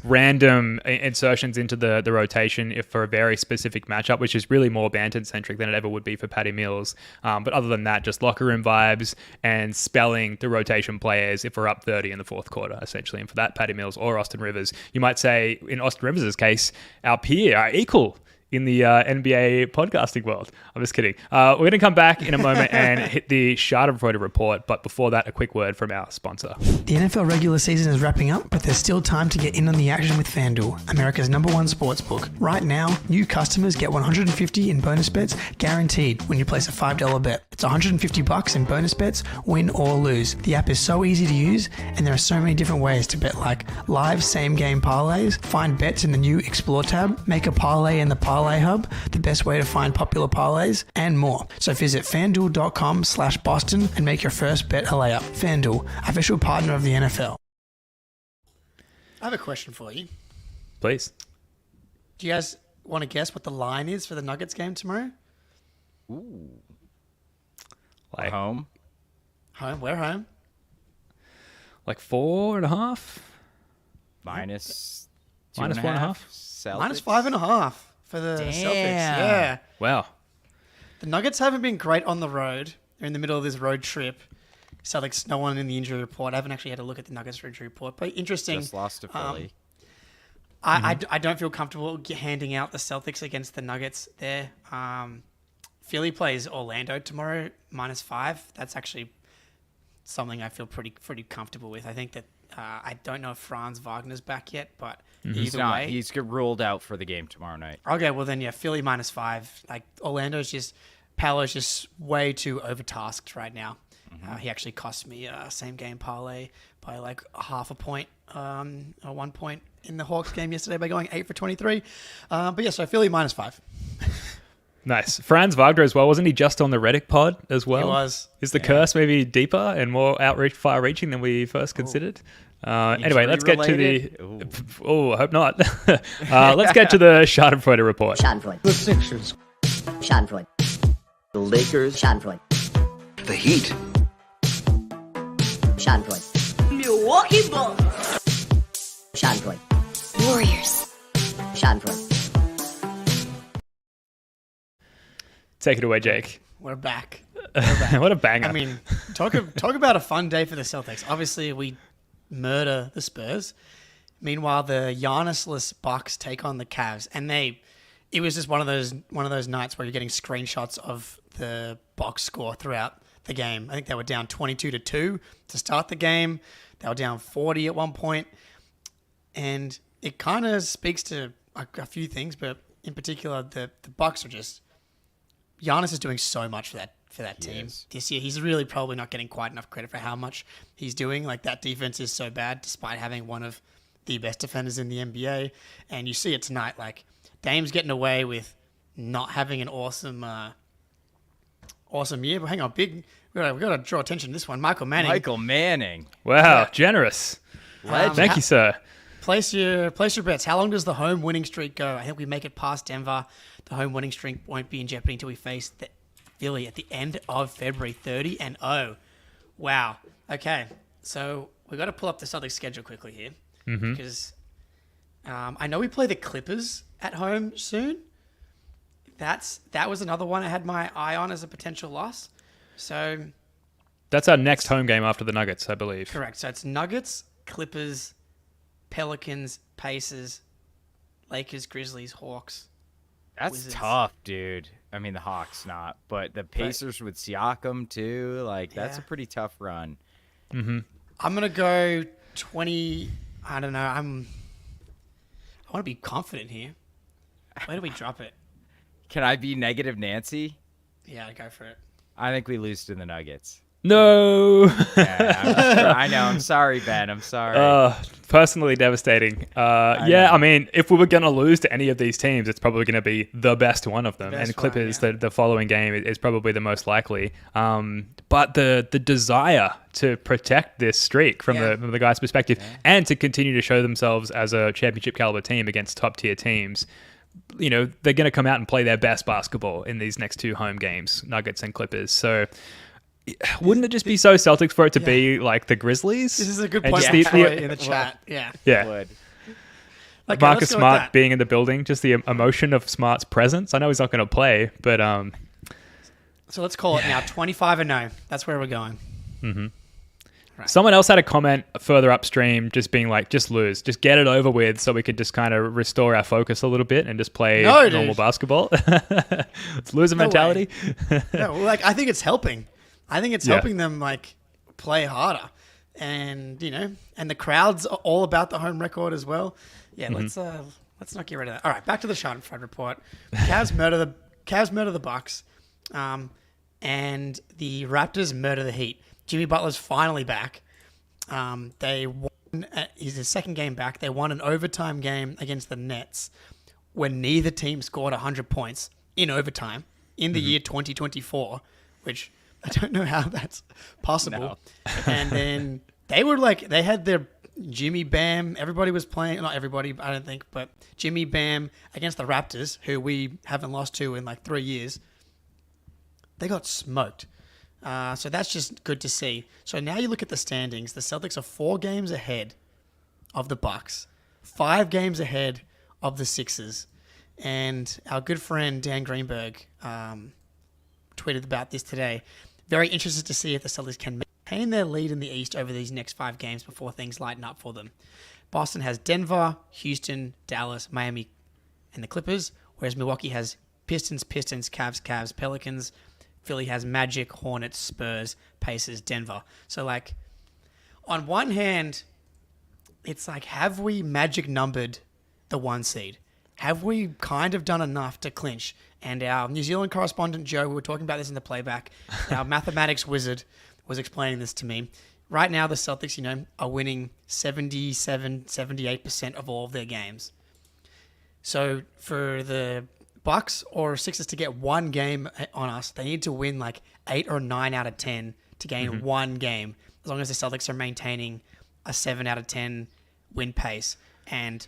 random insertions into the rotation for a very specific matchup, which is really more Banton-centric than it ever would be for Patty Mills. But other than that, just locker room vibes and spelling the rotation players if we're up 30 in the fourth quarter, essentially. And for that, Patty Mills or Austin Rivers, you might say, in Austin Rivers' case, our equal in the NBA podcasting world. I'm just kidding. We're going to come back in a moment and hit the Schadenfreude Report, but before that, a quick word from our sponsor. The NFL regular season is wrapping up, but there's still time to get in on the action with FanDuel, America's #1 sportsbook. Right now, new customers get $150 in bonus bets guaranteed when you place a $5 bet. It's $150 in bonus bets, win or lose. The app is so easy to use, and there are so many different ways to bet, like live same-game parlays, find bets in the new Explore tab, make a parlay in the Parlay Hub, the best way to find popular parlays, and more. So visit fanduel.com/Boston and make your first bet a layup. FanDuel, official partner of the NFL. I have a question for you. Please. Do you guys want to guess what the line is for the Nuggets game tomorrow? Ooh. Home? Home? We're home. 4.5? Minus 4.5? Minus 5.5 for the Celtics. Yeah. Wow. The Nuggets haven't been great on the road. They're in the middle of this road trip. Celtics, no one in the injury report. I haven't actually had a look at the Nuggets injury report, but interesting. Just lost to Philly. I don't feel comfortable handing out the Celtics against the Nuggets there. Philly plays Orlando tomorrow, -5. That's actually something I feel pretty comfortable with. I think that I don't know if Franz Wagner's back yet, but either way, he's ruled out for the game tomorrow night. Okay, well then, yeah, Philly -5. Paolo's just way too overtasked right now. He actually cost me a same game parlay by half a point, or 1 point in the Hawks game yesterday by going 8 for 23. But yeah, so Philly -5. Nice. Franz Wagner as well. Wasn't he just on the Reddit pod as well? He was. Is the curse maybe deeper and more far-reaching than we first considered? Anyway, let's get to the... Oh, I hope not. Let's get to the Schadenfreude Report. Schadenfreude. The Sixers. Schadenfreude. The Lakers. Schadenfreude. The Heat. Schadenfreude. Milwaukee Bucks. Schadenfreude. Warriors. Schadenfreude. Take it away, Jake. We're back. What a banger. I mean, talk about a fun day for the Celtics. Obviously, we murder the Spurs. Meanwhile, the Giannis-less Bucks take on the Cavs, and it was just one of those nights where you're getting screenshots of the box score throughout the game. I think they were down 22-2 to start the game. They were down 40 at one point, and it kind of speaks to a few things, but in particular, the Bucks are just... Giannis is doing so much for for that team this year. He's really probably not getting quite enough credit for how much he's doing. Like, that defense is so bad, despite having one of the best defenders in the NBA. And you see it tonight. Like, Dame's getting away with not having an awesome year. But hang on, we got to draw attention to this one. Michael Manning. Wow, generous. Thank you, sir. Place your bets. How long does the home winning streak go? I think we make it past Denver. The home winning streak won't be in jeopardy until we face the Philly at the end of February, 30-0. Wow. Okay, so we got to pull up the Celtics schedule quickly here because I know we play the Clippers at home soon. That was another one I had my eye on as a potential loss. So that's our next home game after the Nuggets, I believe. Correct. So it's Nuggets, Clippers, Pelicans, Pacers, Lakers, Grizzlies, Hawks. That's Wizards. tough, dude. I mean, the Hawks not, but the Pacers with Siakam too. Like, that's a pretty tough run. Mm-hmm. I'm gonna go 20. I don't know. I want to be confident here. Where do we drop it? Can I be negative Nancy? Yeah, go for it. I think we lose to the Nuggets. No. I know. I'm sorry, Ben. I'm sorry. Personally devastating. I mean, if we were going to lose to any of these teams, it's probably going to be the best one of them. And Clippers, the following game, is probably the most likely. But the desire to protect this streak from the guys' perspective and to continue to show themselves as a championship caliber team against top tier teams, you know, they're going to come out and play their best basketball in these next two home games, Nuggets and Clippers. So wouldn't it just be so Celtics for it to be like the Grizzlies? This is a good point in the chat. Yeah. Like Marcus Smart being in the building, just the emotion of Smart's presence. I know he's not going to play, but so let's call it now 25-0. That's where we're going. Mm-hmm. Right. Someone else had a comment further upstream, just being like, just lose, just get it over with, so we could just kind of restore our focus a little bit and just play normal basketball. It's loser mentality. No, like, I think it's helping. I think it's helping them like play harder, and and the crowds are all about the home record as well. Yeah, let's not get rid of that. All right, back to the Schadenfreude Report. Cavs murder the Bucks, and the Raptors murder the Heat. Jimmy Butler's finally back. They won. He's his second game back. They won an overtime game against the Nets, when neither team scored 100 points in overtime in the year 2024, which I don't know how that's possible. No. And then they had their Jimmy Bam. Everybody was playing, not everybody, I don't think, but Jimmy Bam against the Raptors, who we haven't lost to in like 3 years. They got smoked. So that's just good to see. So now you look at the standings. The Celtics are 4 games ahead of the Bucks, 5 games ahead of the Sixers. And our good friend Dan Greenberg tweeted about this today. Very interested to see if the Celtics can maintain their lead in the East over these next 5 games before things lighten up for them. Boston has Denver, Houston, Dallas, Miami, and the Clippers, whereas Milwaukee has Pistons, Cavs, Pelicans. Philly has Magic, Hornets, Spurs, Pacers, Denver. So, like, on one hand, it's like, have we magic numbered the 1 seed? Have we kind of done enough to clinch? And our New Zealand correspondent, Joe, we were talking about this in the playback. Our mathematics wizard was explaining this to me. Right now, the Celtics, are winning 77, 78% of all of their games. So for the Bucks or Sixers to get 1 game on us, they need to win like 8 or 9 out of 10 to gain 1 game, as long as the Celtics are maintaining a 7 out of 10 win pace. And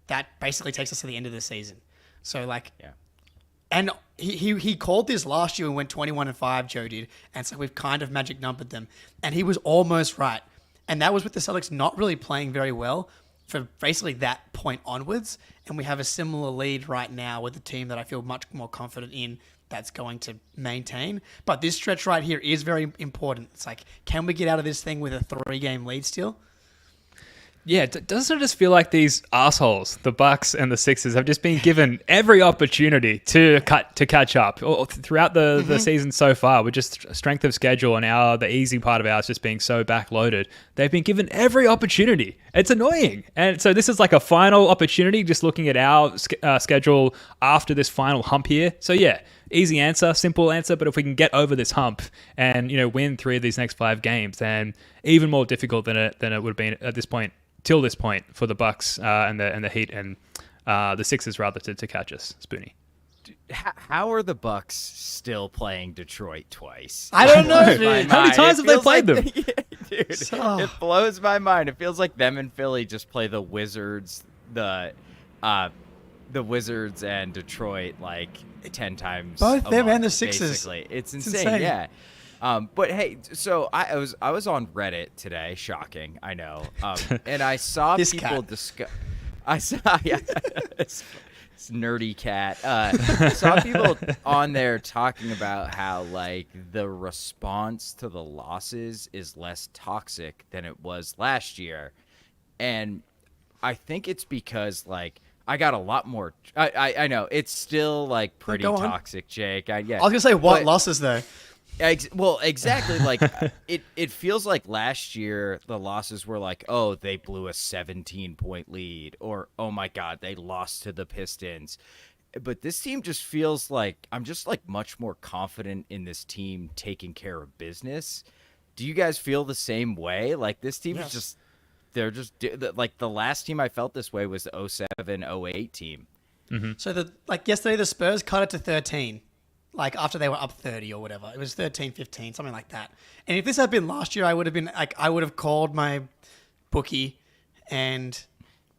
that basically takes us to the end of the season. So, like, and he called this last year and went 21-5, Joe did. And so we've kind of magic numbered them. And he was almost right. And that was with the Celtics not really playing very well for basically that point onwards. And we have a similar lead right now with a team that I feel much more confident in that's going to maintain. But this stretch right here is very important. It's like, can we get out of this thing with a 3-game lead still? Yeah, doesn't it just feel like these assholes, the Bucks and the Sixers, have just been given every opportunity to catch up throughout the season so far, with just strength of schedule and the easy part of ours just being so backloaded. They've been given every opportunity. It's annoying. And so this is like a final opportunity, just looking at our schedule after this final hump here. So yeah, easy answer, simple answer. But if we can get over this hump and win 3 of these next 5 games, then even more difficult than it would have been at this point till this point for the Bucks and the Heat and the Sixers rather to catch us. Spoonie. How are the Bucks still playing Detroit twice? I don't know, dude. How many times have they played them? Dude, it blows my mind. It feels like them and Philly just play the Wizards, the Wizards and Detroit like 10 times. Both them month, and the Sixers. Basically, it's insane. Yeah. But hey, so I was on Reddit today. Shocking, I know. And I saw people discuss. I saw it's nerdy cat. I saw people on there talking about how like the response to the losses is less toxic than it was last year, and I think it's because like I got a lot more. I know it's still like pretty toxic, Jake. I was gonna say what losses though. Well, exactly. Like it feels like last year the losses were like, oh, they blew a 17-point lead, or oh my God, they lost to the Pistons. But this team just feels like I'm just like much more confident in this team taking care of business. Do you guys feel the same way? Like this team is just they're just like the last team I felt this way was the 07-08 team. Mm-hmm. So yesterday the Spurs cut it to 13. Like after they were up 30 or whatever. It was 13, 15, something like that. And if this had been last year, I would have called my bookie and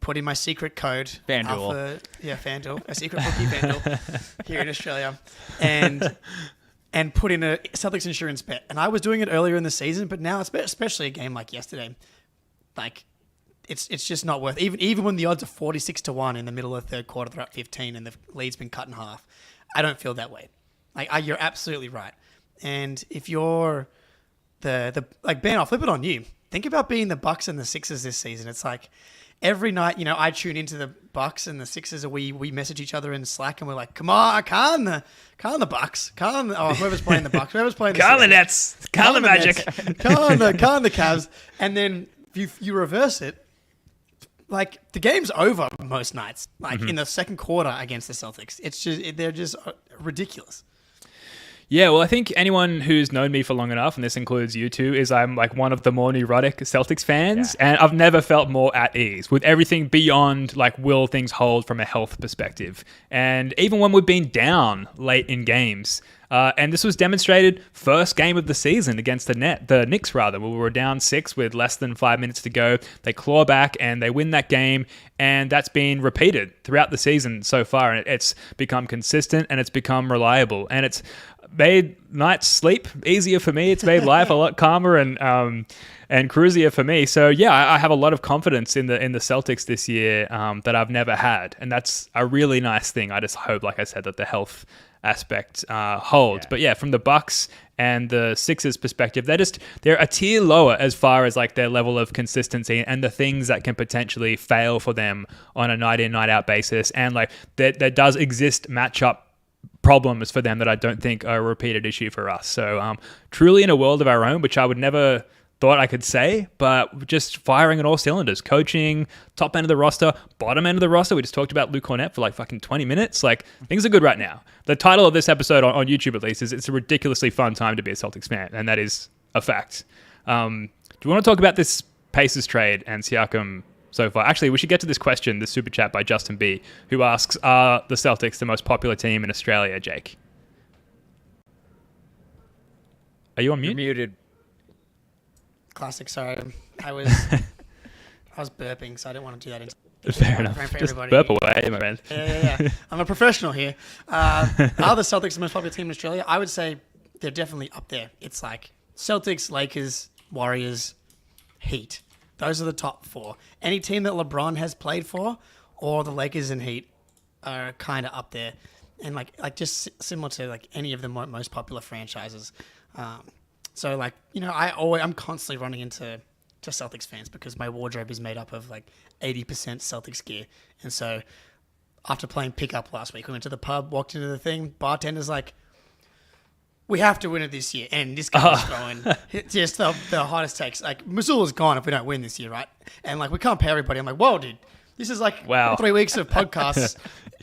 put in my secret code. FanDuel. FanDuel. A secret bookie, FanDuel, here in Australia. And put in a Celtics insurance bet. And I was doing it earlier in the season, but now, especially a game like yesterday, like it's just not worth it. Even when the odds are 46-1 in the middle of the third quarter, they're up 15 and the lead's been cut in half. I don't feel that way. Like you're absolutely right. And if you're Ben, I'll flip it on you. Think about being the Bucks and the Sixers this season. It's like every night, I tune into the Bucks and the Sixers, and we message each other in Slack, and we're like, "Come on, calm the Bucks, whoever's playing the Bucks, whoever's playing the calm the Sixers, Nets, calm the Magic, calm the Cavs," and then you reverse it. Like the game's over most nights. Like in the second quarter against the Celtics, they're just ridiculous. Yeah, well, I think anyone who's known me for long enough, and this includes you two, is I'm like one of the more neurotic Celtics fans, and I've never felt more at ease with everything beyond like will things hold from a health perspective. And even when we've been down late in games, and this was demonstrated first game of the season against the Knicks, where we were down 6 with less than 5 minutes to go. They claw back and they win that game, and that's been repeated throughout the season so far. And it's become consistent and it's become reliable, and it's made nights sleep easier for me. It's made life a lot calmer and cruisier for me. So yeah, I have a lot of confidence in the Celtics this year that I've never had, and that's a really nice thing. I just hope, like I said, that the health aspect holds. But yeah, from the Bucks and the Sixers perspective, they're a tier lower as far as like their level of consistency and the things that can potentially fail for them on a night in, night out basis. And like there does exist matchup problems for them that I don't think are a repeated issue for us. So truly in a world of our own, which I would never thought I could say, but just firing on all cylinders. Coaching, top end of the roster, bottom end of the roster. We just talked about Luke Kornet for like fucking 20 minutes. Like things are good right now. The title of this episode on YouTube at least is it's a ridiculously fun time to be a Celtics fan, and that is a fact. Do you want to talk about this Pacers trade and Siakam so far? Actually, we should get to this question, this super chat by Justin B, who asks, are the Celtics the most popular team in Australia, Jake? Are you on mute? You're muted. Classic. Sorry, I was burping, so I didn't want to do that. Fair enough. Just burp away, my friend. Yeah. I'm a professional here. Are the Celtics the most popular team in Australia? I would say they're definitely up there. It's like Celtics, Lakers, Warriors, Heat. Those are the top 4. Any team that LeBron has played for, or the Lakers and Heat, are kind of up there, and like just similar to like any of the most popular franchises. So like I'm constantly running into Celtics fans because my wardrobe is made up of like 80% Celtics gear, and so after playing pickup last week, we went to the pub, walked into the thing, bartender's like, "We have to win it this year," and this guy's throwing just the hottest takes. Like, Missoula's gone if we don't win this year, right? And like we can't pay everybody. I'm like, whoa, dude, this is like 3 weeks of podcasts.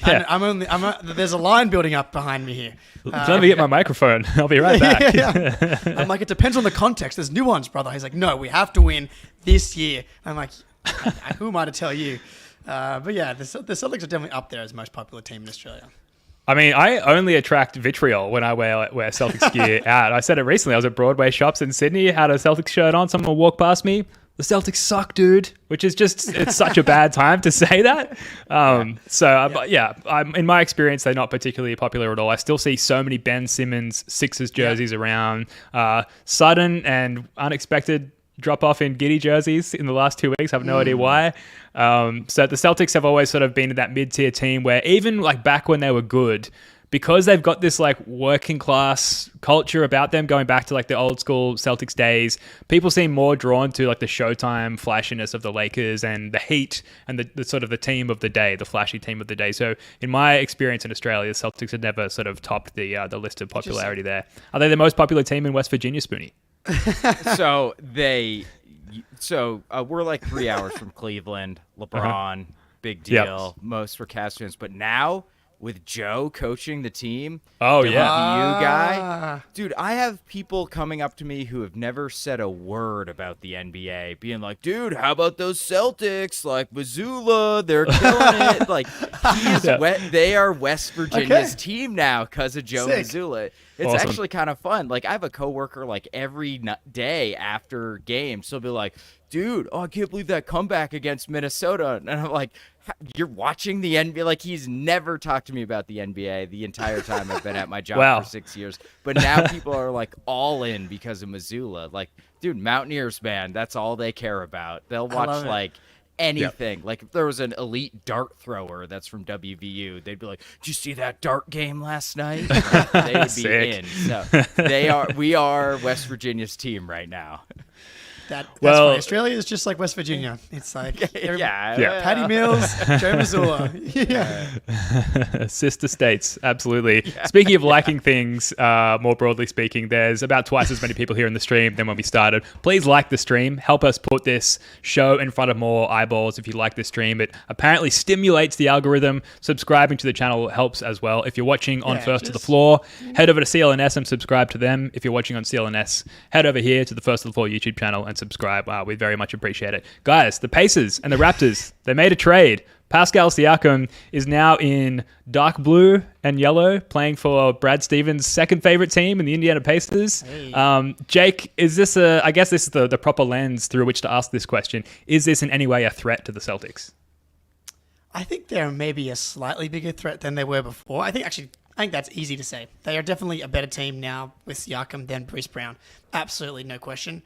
There's a line building up behind me here. Let me get my microphone. I'll be right back. Yeah. I'm like, it depends on the context. There's nuance, brother. He's like, no, we have to win this year. I'm like, who am I to tell you? But yeah, the Celtics are definitely up there as the most popular team in Australia. I mean, I only attract vitriol when I wear Celtics gear out. I said it recently. I was at Broadway Shops in Sydney, had a Celtics shirt on. Someone walked past me. The Celtics suck, dude. Which is just, it's such a bad time to say that. In my experience, they're not particularly popular at all. I still see so many Ben Simmons Sixers jerseys around. Sudden and unexpected drop off in Giddy jerseys in the last 2 weeks. I have no idea why. So the Celtics have always sort of been that mid-tier team where even like back when they were good, because they've got this like working class culture about them going back to like the old school Celtics days, people seem more drawn to like the Showtime flashiness of the Lakers and the Heat and the sort of the team of the day, the flashy team of the day. So in my experience in Australia, the Celtics had never sort of topped the list of popularity there. Are they the most popular team in West Virginia, Spoonie? So we're like 3 hours from Cleveland. LeBron, big deal. Most for Cavs fans, but now with Joe coaching the team, WVU guy, dude, I have people coming up to me who have never said a word about the NBA, being like, "Dude, how about those Celtics? Like Missoula, they're killing it." Like they are West Virginia's team now because of Joe Missoula. It's actually kind of fun. Like I have a coworker like every day after games, he'll be like, "Dude, I can't believe that comeback against Minnesota." And I'm like, "You're watching the NBA?" Like he's never talked to me about the NBA the entire time I've been at my job for 6 years. But now people are like all in because of Missoula. Like, dude, Mountaineers, man, that's all they care about. They'll watch like anything. Like if there was an elite dart thrower that's from WVU, they'd be like, "Did you see that dart game last night?" They would be in. So we are West Virginia's team right now. That's funny. Australia is just like West Virginia. It's like Patty Mills, Joe Missoula. Sister states, absolutely. Speaking of liking things, more broadly speaking, there's about twice as many people here in the stream than when we started. Please like the stream. Help us put this show in front of more eyeballs if you like the stream. It apparently stimulates the algorithm. Subscribing to the channel helps as well. If you're watching on First to the Floor, head over to CLNS and subscribe to them. If you're watching on CLNS, head over here to the First to the Floor YouTube channel and subscribe. We very much appreciate it. Guys, the Pacers and the Raptors, they made a trade. Pascal Siakam is now in dark blue and yellow, playing for Brad Stevens' second favorite team in the Indiana Pacers. Hey. Jake, is this I guess this is the proper lens through which to ask this question. Is this in any way a threat to the Celtics? I think they're maybe a slightly bigger threat than they were before. I think that's easy to say. They are definitely a better team now with Siakam than Bruce Brown. Absolutely, no question.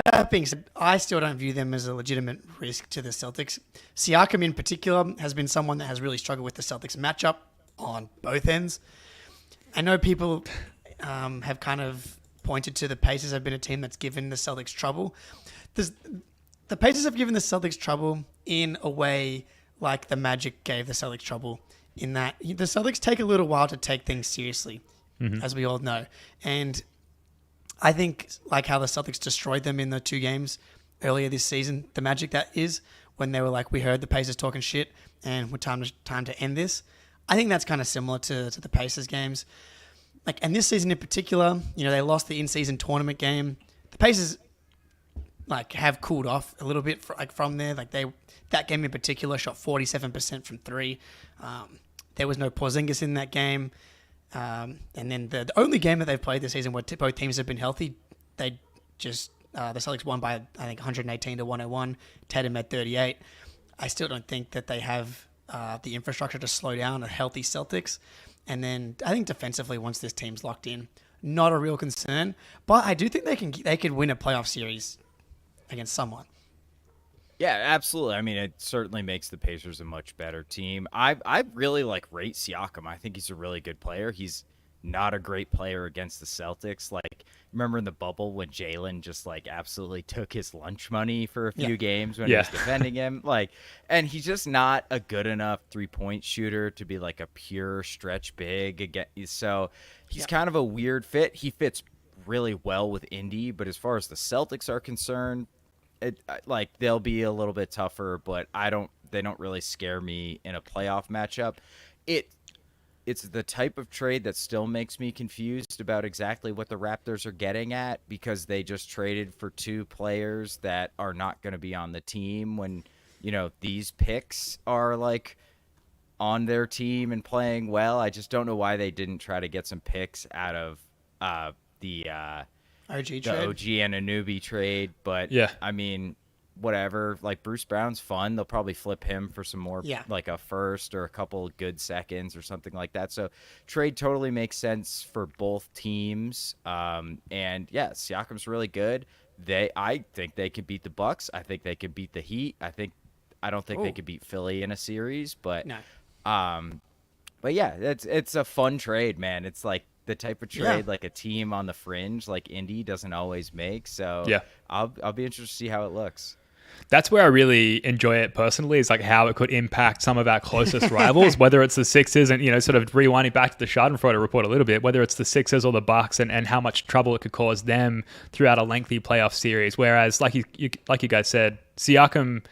That being said, I still don't view them as a legitimate risk to the Celtics. Siakam in particular has been someone that has really struggled with the Celtics matchup on both ends. I know people have kind of pointed to the Pacers have been a team that's given the Celtics trouble. The Pacers have given the Celtics trouble in a way like the Magic gave the Celtics trouble, in that the Celtics take a little while to take things seriously, as we all know. And I think like how the Celtics destroyed them in the 2 games earlier this season, the Magic that is, when they were like, we heard the Pacers talking shit and we're time to end this. I think that's kind of similar to the Pacers games. Like, and this season in particular, they lost the in-season tournament game. The Pacers like have cooled off a little bit from there. Like that game in particular shot 47% from 3. There was no Porzingis in that game. And then the only game that they've played this season where both teams have been healthy, they just the Celtics won by I think 118-101. Tatum had 38. I still don't think that they have the infrastructure to slow down a healthy Celtics. And then I think defensively, once this team's locked in, not a real concern. But I do think they could win a playoff series against someone. Yeah, absolutely. I mean, it certainly makes the Pacers a much better team. I really rate Siakam. I think he's a really good player. He's not a great player against the Celtics. Like, remember in the bubble when Jalen just absolutely took his lunch money for a few games when he was defending him? And he's just not a good enough 3-point shooter to be a pure stretch big again. So he's kind of a weird fit. He fits really well with Indy, but as far as the Celtics are concerned, they'll be a little bit tougher, but they don't really scare me in a playoff matchup. It's the type of trade that still makes me confused about exactly what the Raptors are getting at, because they just traded for 2 players that are not going to be on the team when, these picks are like on their team and playing well. I just don't know why they didn't try to get some picks out of the OG trade. OG and Anunoby trade. But yeah, I mean, whatever. Like, Bruce Brown's fun. They'll probably flip him for some more, like a first or a couple good seconds or something like that. So trade totally makes sense for both teams. And yeah, Siakam's really good. I think they could beat the Bucks. I think they could beat the Heat. I don't think they could beat Philly in a series, but no. But yeah, it's a fun trade, man. It's like the type of trade like a team on the fringe like Indy doesn't always make. So yeah, I'll be interested to see how it looks. That's where I really enjoy it personally, is like how it could impact some of our closest rivals, whether it's the Sixers and, sort of rewinding back to the Schadenfreude Report a little bit, whether it's the Sixers or the Bucks and how much trouble it could cause them throughout a lengthy playoff series. Whereas, like you guys said, Siakam,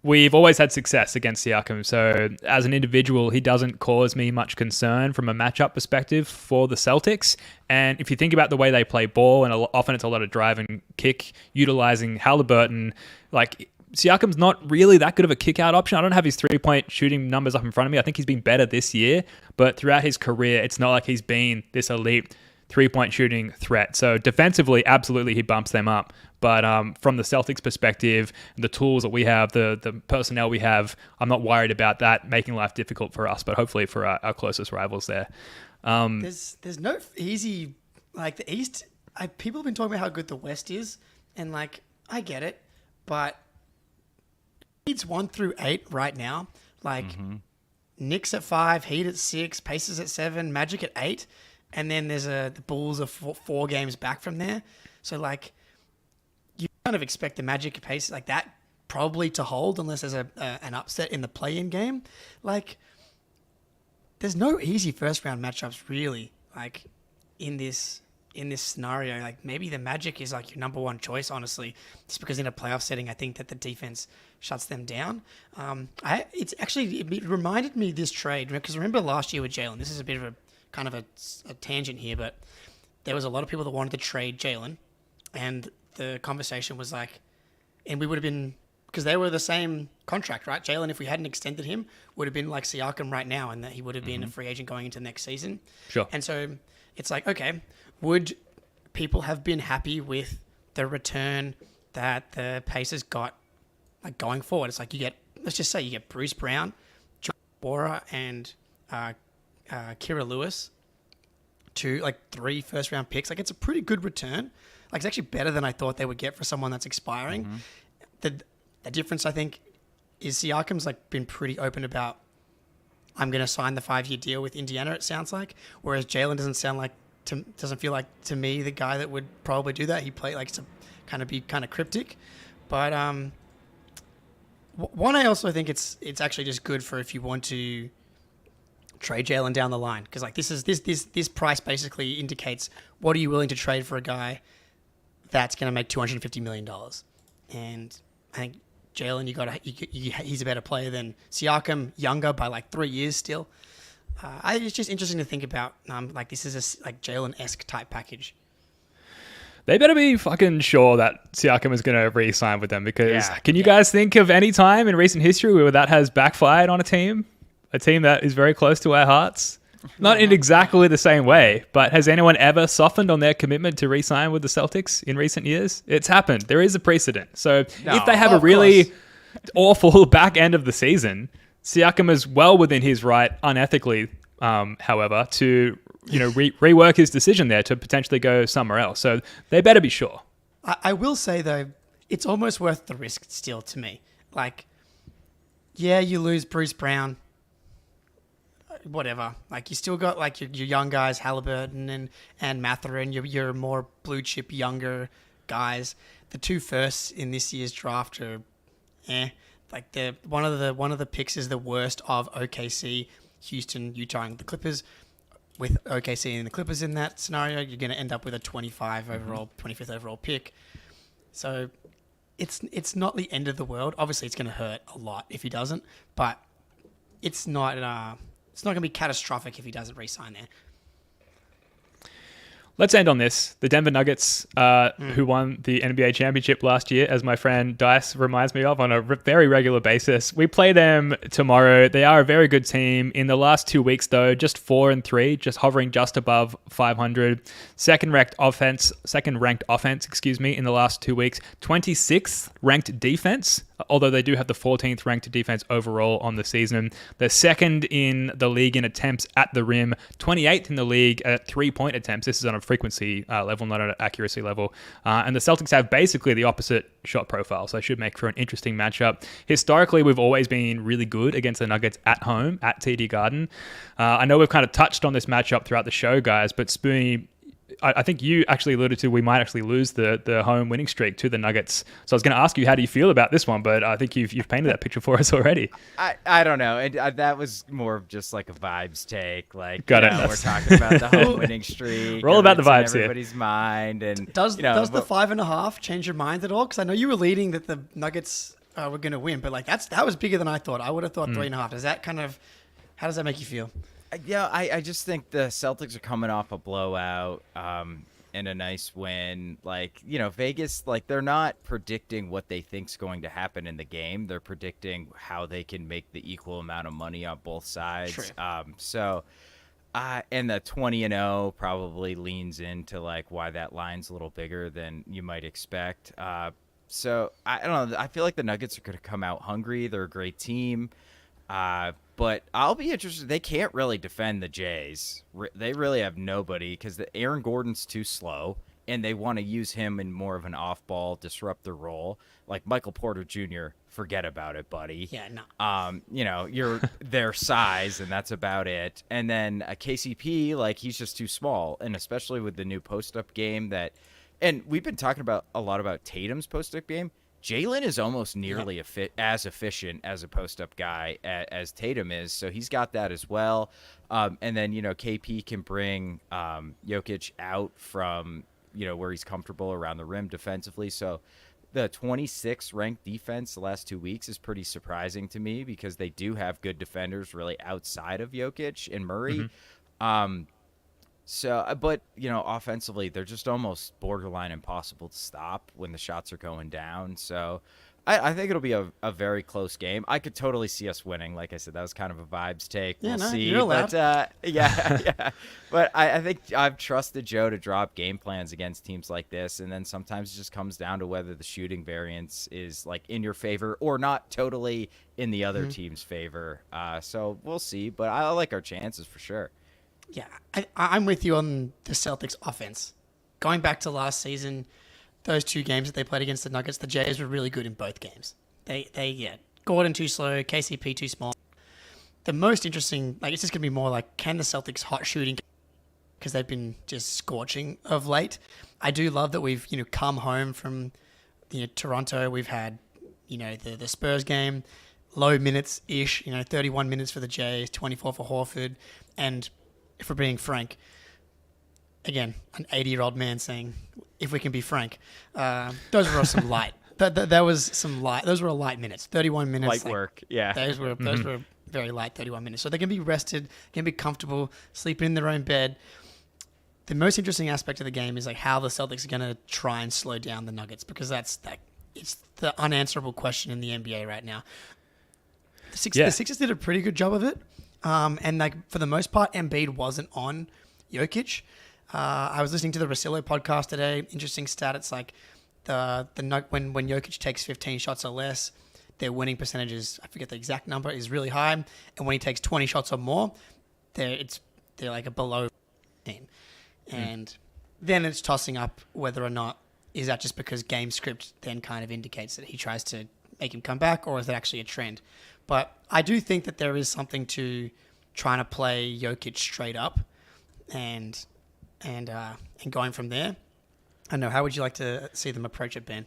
we've always had success against Siakam. So as an individual, he doesn't cause me much concern from a matchup perspective for the Celtics. And if you think about the way they play ball, and often it's a lot of drive and kick, utilizing Halliburton, like Siakam's not really that good of a kick-out option. I don't have his three-point shooting numbers up in front of me. I think he's been better this year, but throughout his career, it's not like he's been this elite three-point shooting threat. So defensively, absolutely, he bumps them up. But from the Celtics perspective, the tools that we have, the personnel we have, I'm not worried about that making life difficult for us, but hopefully for our closest rivals there. There's no easy, like the East, people have been talking about how good the West is, and like, I get it, but it's 1 through 8 right now. Like, Knicks at 5, Heat at 6, Pacers at 7, Magic at 8, and then there's the Bulls are 4 games back from there. So like, you kind of expect the Magic pace like that probably to hold unless there's an upset in the play-in game. Like, there's no easy first round matchups really. Like in this scenario, like maybe the Magic is like your number one choice, honestly, just because in a playoff setting, I think that the defense shuts them down. It reminded me of this trade because remember last year with Jalen. This is a bit of a kind of a tangent here, but there was a lot of people that wanted to trade Jalen, and the conversation was like, and we would have been, because they were the same contract, right? Jalen, if we hadn't extended him, would have been like Siakam right now, and that he would have been a free agent going into next season. Sure. And so it's like, okay, would people have been happy with the return that the Pacers got, like going forward? It's like let's just say you get Bruce Brown, Bora, and Kira Lewis, 3 first round picks. Like, it's a pretty good return. Like, it's actually better than I thought they would get for someone that's expiring. The difference, I think, is Siakam's like been pretty open about, I'm going to sign the 5-year deal with Indiana, it sounds like. Whereas Jalen doesn't feel like to me the guy that would probably do that. He likes to kind of be kind of cryptic. But one, I also think it's actually just good for if you want to trade Jalen down the line, because like this price basically indicates what are you willing to trade for a guy that's going to make $250 million. And I think Jalen, he's a better player than Siakam, younger by like 3 years still. It's just interesting to think about. Like, this is a Jalen-esque type package. They better be fucking sure that Siakam is going to re-sign with them, because can you guys think of any time in recent history where that has backfired on a team that is very close to our hearts? Not in exactly the same way, but has anyone ever softened on their commitment to re-sign with the Celtics in recent years? It's happened. There is a precedent. So if they have a really awful back end of the season, Siakam is well within his right, unethically, however, to rework his decision there to potentially go somewhere else. So they better be sure. I will say, though, it's almost worth the risk still to me. Like, yeah, you lose Bruce Brown, whatever. Like, you still got like your young guys, Halliburton and Mathurin, your more blue chip younger guys. The 2 firsts in this year's draft are like one of the picks is the worst of OKC, Houston, Utah, and the Clippers. With OKC and the Clippers in that scenario, you're going to end up with a 25th overall pick. So it's not the end of the world. Obviously, it's going to hurt a lot if he doesn't, but it's not it's not going to be catastrophic if he doesn't re-sign there. Let's end on this. The Denver Nuggets, who won the NBA championship last year, as my friend Dice reminds me of on a very regular basis. We play them tomorrow. They are a very good team. In the last 2 weeks, though, just 4-3, just hovering just above 500. Second ranked offense, in the last 2 weeks. 26th ranked defense, although they do have the 14th ranked defense overall on the season. They're second in the league in attempts at the rim, 28th in the league at 3-point attempts. This is on a frequency level, not on an accuracy level. And the Celtics have basically the opposite shot profile, so it should make for an interesting matchup. Historically, we've always been really good against the Nuggets at home, at TD Garden. I know we've kind of touched on this matchup throughout the show, guys, but Spoonie, I think you actually alluded to we might actually lose the home winning streak to the Nuggets. So I was going to ask you, how do you feel about this one? But I think you've painted that picture for us already. I don't know. That was more of just like a vibes take. Like, Got it. We're talking about the home winning streak. We're all about the vibes here. Everybody's mind. And does the 5.5 change your mind at all? Because I know you were leading that the Nuggets were going to win, but like that was bigger than I thought. I would have thought 3.5. Does that how does that make you feel? Yeah, I just think the Celtics are coming off a blowout and a nice win. Like, Vegas, like, they're not predicting what they think's going to happen in the game. They're predicting how they can make the equal amount of money on both sides. True. And the 20-0 probably leans into like why that line's a little bigger than you might expect. So I don't know. I feel like the Nuggets are going to come out hungry. They're a great team. But I'll be interested. They can't really defend the Jays. They really have nobody because Aaron Gordon's too slow, and they want to use him in more of an off-ball disruptor role. Like Michael Porter Jr., forget about it, buddy. Yeah, no. You're their size, and that's about it. And then KCP, like, he's just too small, and especially with the new post-up game and we've been talking a lot about Tatum's post-up game. Jalen is almost nearly as efficient as a post-up guy as Tatum is, so he's got that as well. And then, KP can bring Jokic out from, where he's comfortable around the rim defensively. So the 26th ranked defense the last 2 weeks is pretty surprising to me because they do have good defenders really outside of Jokic and Murray. But offensively, they're just almost borderline impossible to stop when the shots are going down. So I think it'll be a very close game. I could totally see us winning. Like I said, that was kind of a vibes take. We'll see. You're allowed. But, yeah. But I think I've trusted Joe to drop game plans against teams like this. And then sometimes it just comes down to whether the shooting variance is like in your favor or not totally in the other team's favor. So we'll see. But I like our chances for sure. Yeah, I'm with you on the Celtics offense. Going back to last season, those 2 games that they played against the Nuggets, the Jays were really good in both games. Gordon too slow, KCP too small. The most interesting, it's just going to be more like, can the Celtics hot shooting, because they've been just scorching of late. I do love that we've, come home from, Toronto. We've had, the Spurs game, low minutes-ish, 31 minutes for the Jays, 24 for Horford, and if we're being frank, again, an 80-year-old man saying, if we can be frank, those were some light. That was some light. Those were light minutes, 31 minutes. Light work, yeah. Those were very light, 31 minutes. So they can be rested, can be comfortable, sleeping in their own bed. The most interesting aspect of the game is like how the Celtics are going to try and slow down the Nuggets, because it's the unanswerable question in the NBA right now. The Sixers did a pretty good job of it. And for the most part, Embiid wasn't on Jokic. I was listening to the Rosillo podcast today. Interesting stat. It's like when Jokic takes 15 shots or less, their winning percentages, I forget the exact number, is really high. And when he takes 20 shots or more, they're like a below team. And then it's tossing up whether or not is that just because game script then kind of indicates that he tries to make him come back, or is that actually a trend? But I do think that there is something to trying to play Jokic straight up and going from there. I don't know. How would you like to see them approach it, Ben?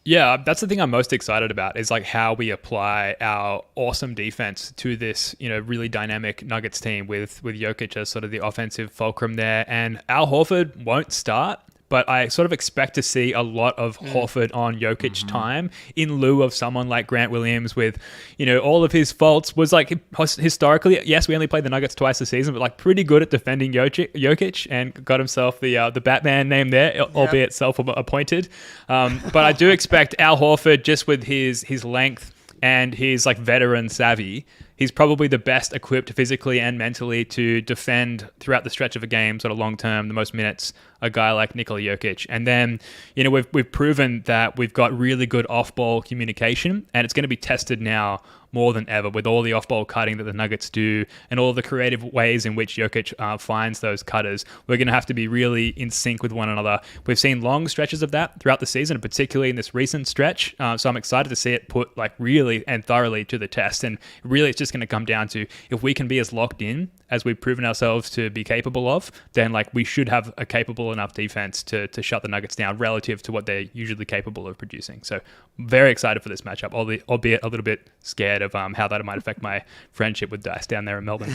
Yeah, that's the thing I'm most excited about is like how we apply our awesome defense to this, really dynamic Nuggets team with Jokic as sort of the offensive fulcrum there. And Al Horford won't start, but I sort of expect to see a lot of Horford on Jokic time in lieu of someone like Grant Williams with, all of his faults was like historically, yes, we only played the Nuggets twice a season, but like pretty good at defending Jokic and got himself the Batman name there, albeit self-appointed. But I do expect Al Horford, just with his length and his like veteran savvy, he's probably the best equipped physically and mentally to defend throughout the stretch of a game, sort of long term, the most minutes, a guy like Nikola Jokic. And then, we've proven that we've got really good off-ball communication, and it's going to be tested now more than ever with all the off-ball cutting that the Nuggets do and all the creative ways in which Jokic finds those cutters. We're going to have to be really in sync with one another. We've seen long stretches of that throughout the season, and particularly in this recent stretch. So I'm excited to see it put like really and thoroughly to the test. And really, it's just going to come down to if we can be as locked in as we've proven ourselves to be capable of, then like we should have a capable enough defense to shut the Nuggets down relative to what they're usually capable of producing. So very excited for this matchup, albeit a little bit scared of how that might affect my friendship with Dice down there in Melbourne.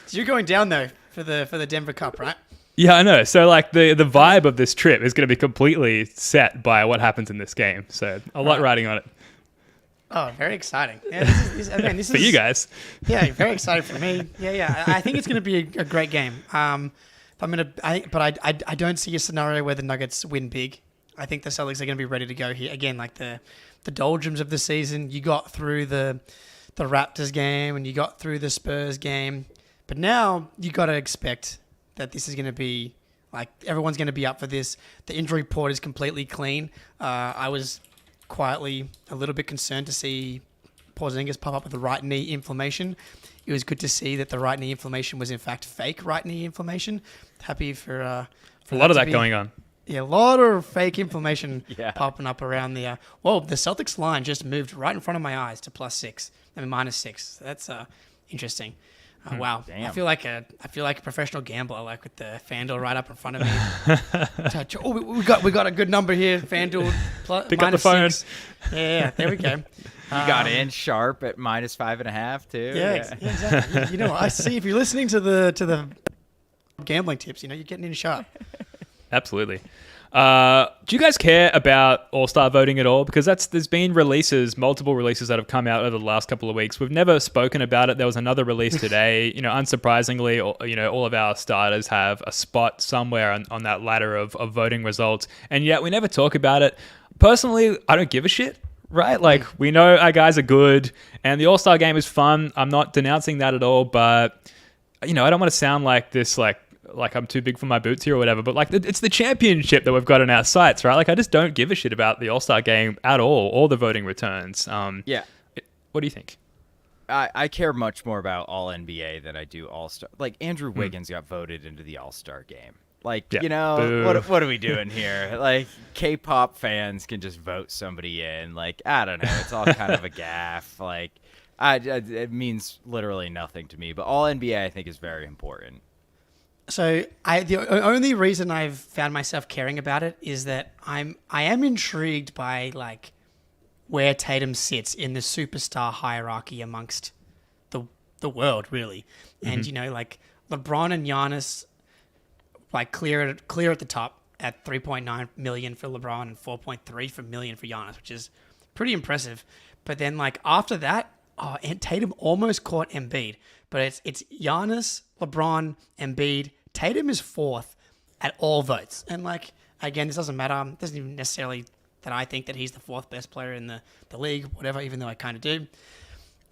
So you're going down though for the Denver Cup, right? Yeah, I know. So like the vibe of this trip is going to be completely set by what happens in this game. So a lot riding on it. Oh, very exciting! Yeah, this for you guys. Yeah, very excited for me. Yeah. I think it's going to be a great game. But I don't see a scenario where the Nuggets win big. I think the Celtics are going to be ready to go here again. Like the doldrums of the season, you got through the Raptors game and you got through the Spurs game, but now you got to expect that this is going to be like everyone's going to be up for this. The injury report is completely clean. I was quietly a little bit concerned to see Porzingis pop up with the right knee inflammation. It was good to see that the right knee inflammation was in fact fake right knee inflammation. Happy for a lot of that going on. Yeah, a lot of fake inflammation popping up around the. The Celtics line just moved right in front of my eyes to +6 and -6. That's interesting. Wow, damn. I feel like a professional gambler, like with the FanDuel right up in front of me. we got a good number here, FanDuel. Pick up the phone. Yeah, there we go. You got in sharp at -5.5 too. Yeah, exactly. I see if you're listening to the gambling tips, you're getting in sharp. Absolutely. Do you guys care about All-Star voting at all? Because there's been multiple releases that have come out over the last couple of weeks. We've never spoken about it. There was another release today. Unsurprisingly, all of our starters have a spot somewhere on that ladder of voting results, and yet we never talk about it. Personally, I don't give a shit. Right? Like, we know our guys are good, and the All-Star game is fun. I'm not denouncing that at all, but I don't want to sound like this, like I'm too big for my boots here or whatever, but like it's the championship that we've got in our sights, right? Like I just don't give a shit about the All-Star game at all, or the voting returns. Yeah. What do you think? I care much more about All NBA than I do All-Star. Like Andrew Wiggins got voted into the All-Star game. Like, what are we doing here? Like K-pop fans can just vote somebody in. Like, I don't know. It's all kind of a gaffe. Like, it means literally nothing to me, but All NBA I think is very important. So the only reason I've found myself caring about it is that I am intrigued by like where Tatum sits in the superstar hierarchy amongst the world, really. And like LeBron and Giannis, like clear at the top at 3.9 million for LeBron and 4.3 million for Giannis, which is pretty impressive. But then like after that, and Tatum almost caught Embiid, but it's Giannis, LeBron, Embiid. Tatum is fourth at all votes. And, like, again, this doesn't matter. It doesn't even necessarily that I think that he's the fourth best player in the league, whatever, even though I kind of do.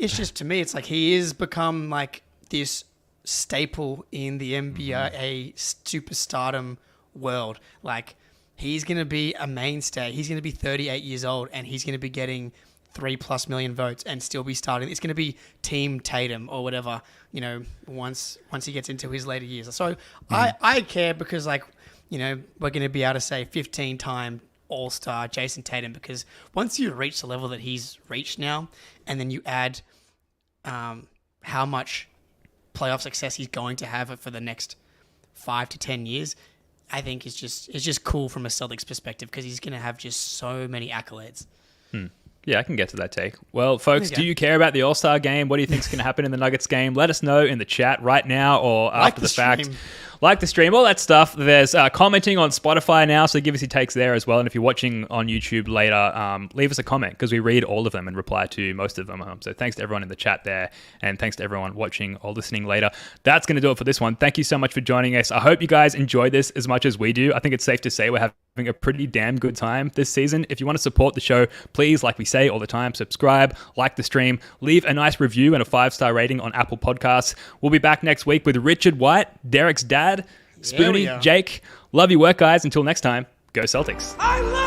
It's just, to me, it's like he has become, like, this staple in the NBA superstardom world. Like, he's going to be a mainstay. He's going to be 38 years old, and he's going to be getting 3+ million votes and still be starting. It's going to be Team Tatum or whatever, once he gets into his later years. So I care because, like, we're going to be able to say 15-time All-Star Jason Tatum, because once you reach the level that he's reached now, and then you add how much playoff success he's going to have for the next 5 to 10 years, I think it's just cool from a Celtics perspective because he's going to have just so many accolades. Yeah, I can get to that take. Well, folks, do you care about the All-Star game? What do you think is going to happen in the Nuggets game? Let us know in the chat right now or after the fact. like the stream, all that stuff. There's commenting on Spotify now, so give us your takes there as well. And if you're watching on YouTube later, leave us a comment because we read all of them and reply to most of them. So thanks to everyone in the chat there, and thanks to everyone watching or listening later. That's going to do it for this one. Thank you so much for joining us. I hope you guys enjoyed this as much as we do. I think it's safe to say we're having a pretty damn good time this season. If you want to support the show, please, like we say all the time, subscribe, like the stream, leave a nice review and a 5-star rating on Apple Podcasts. We'll be back next week with Richard White, Derek's dad, Spoonie, Jake. Love your work, guys. Until next time, go Celtics. I love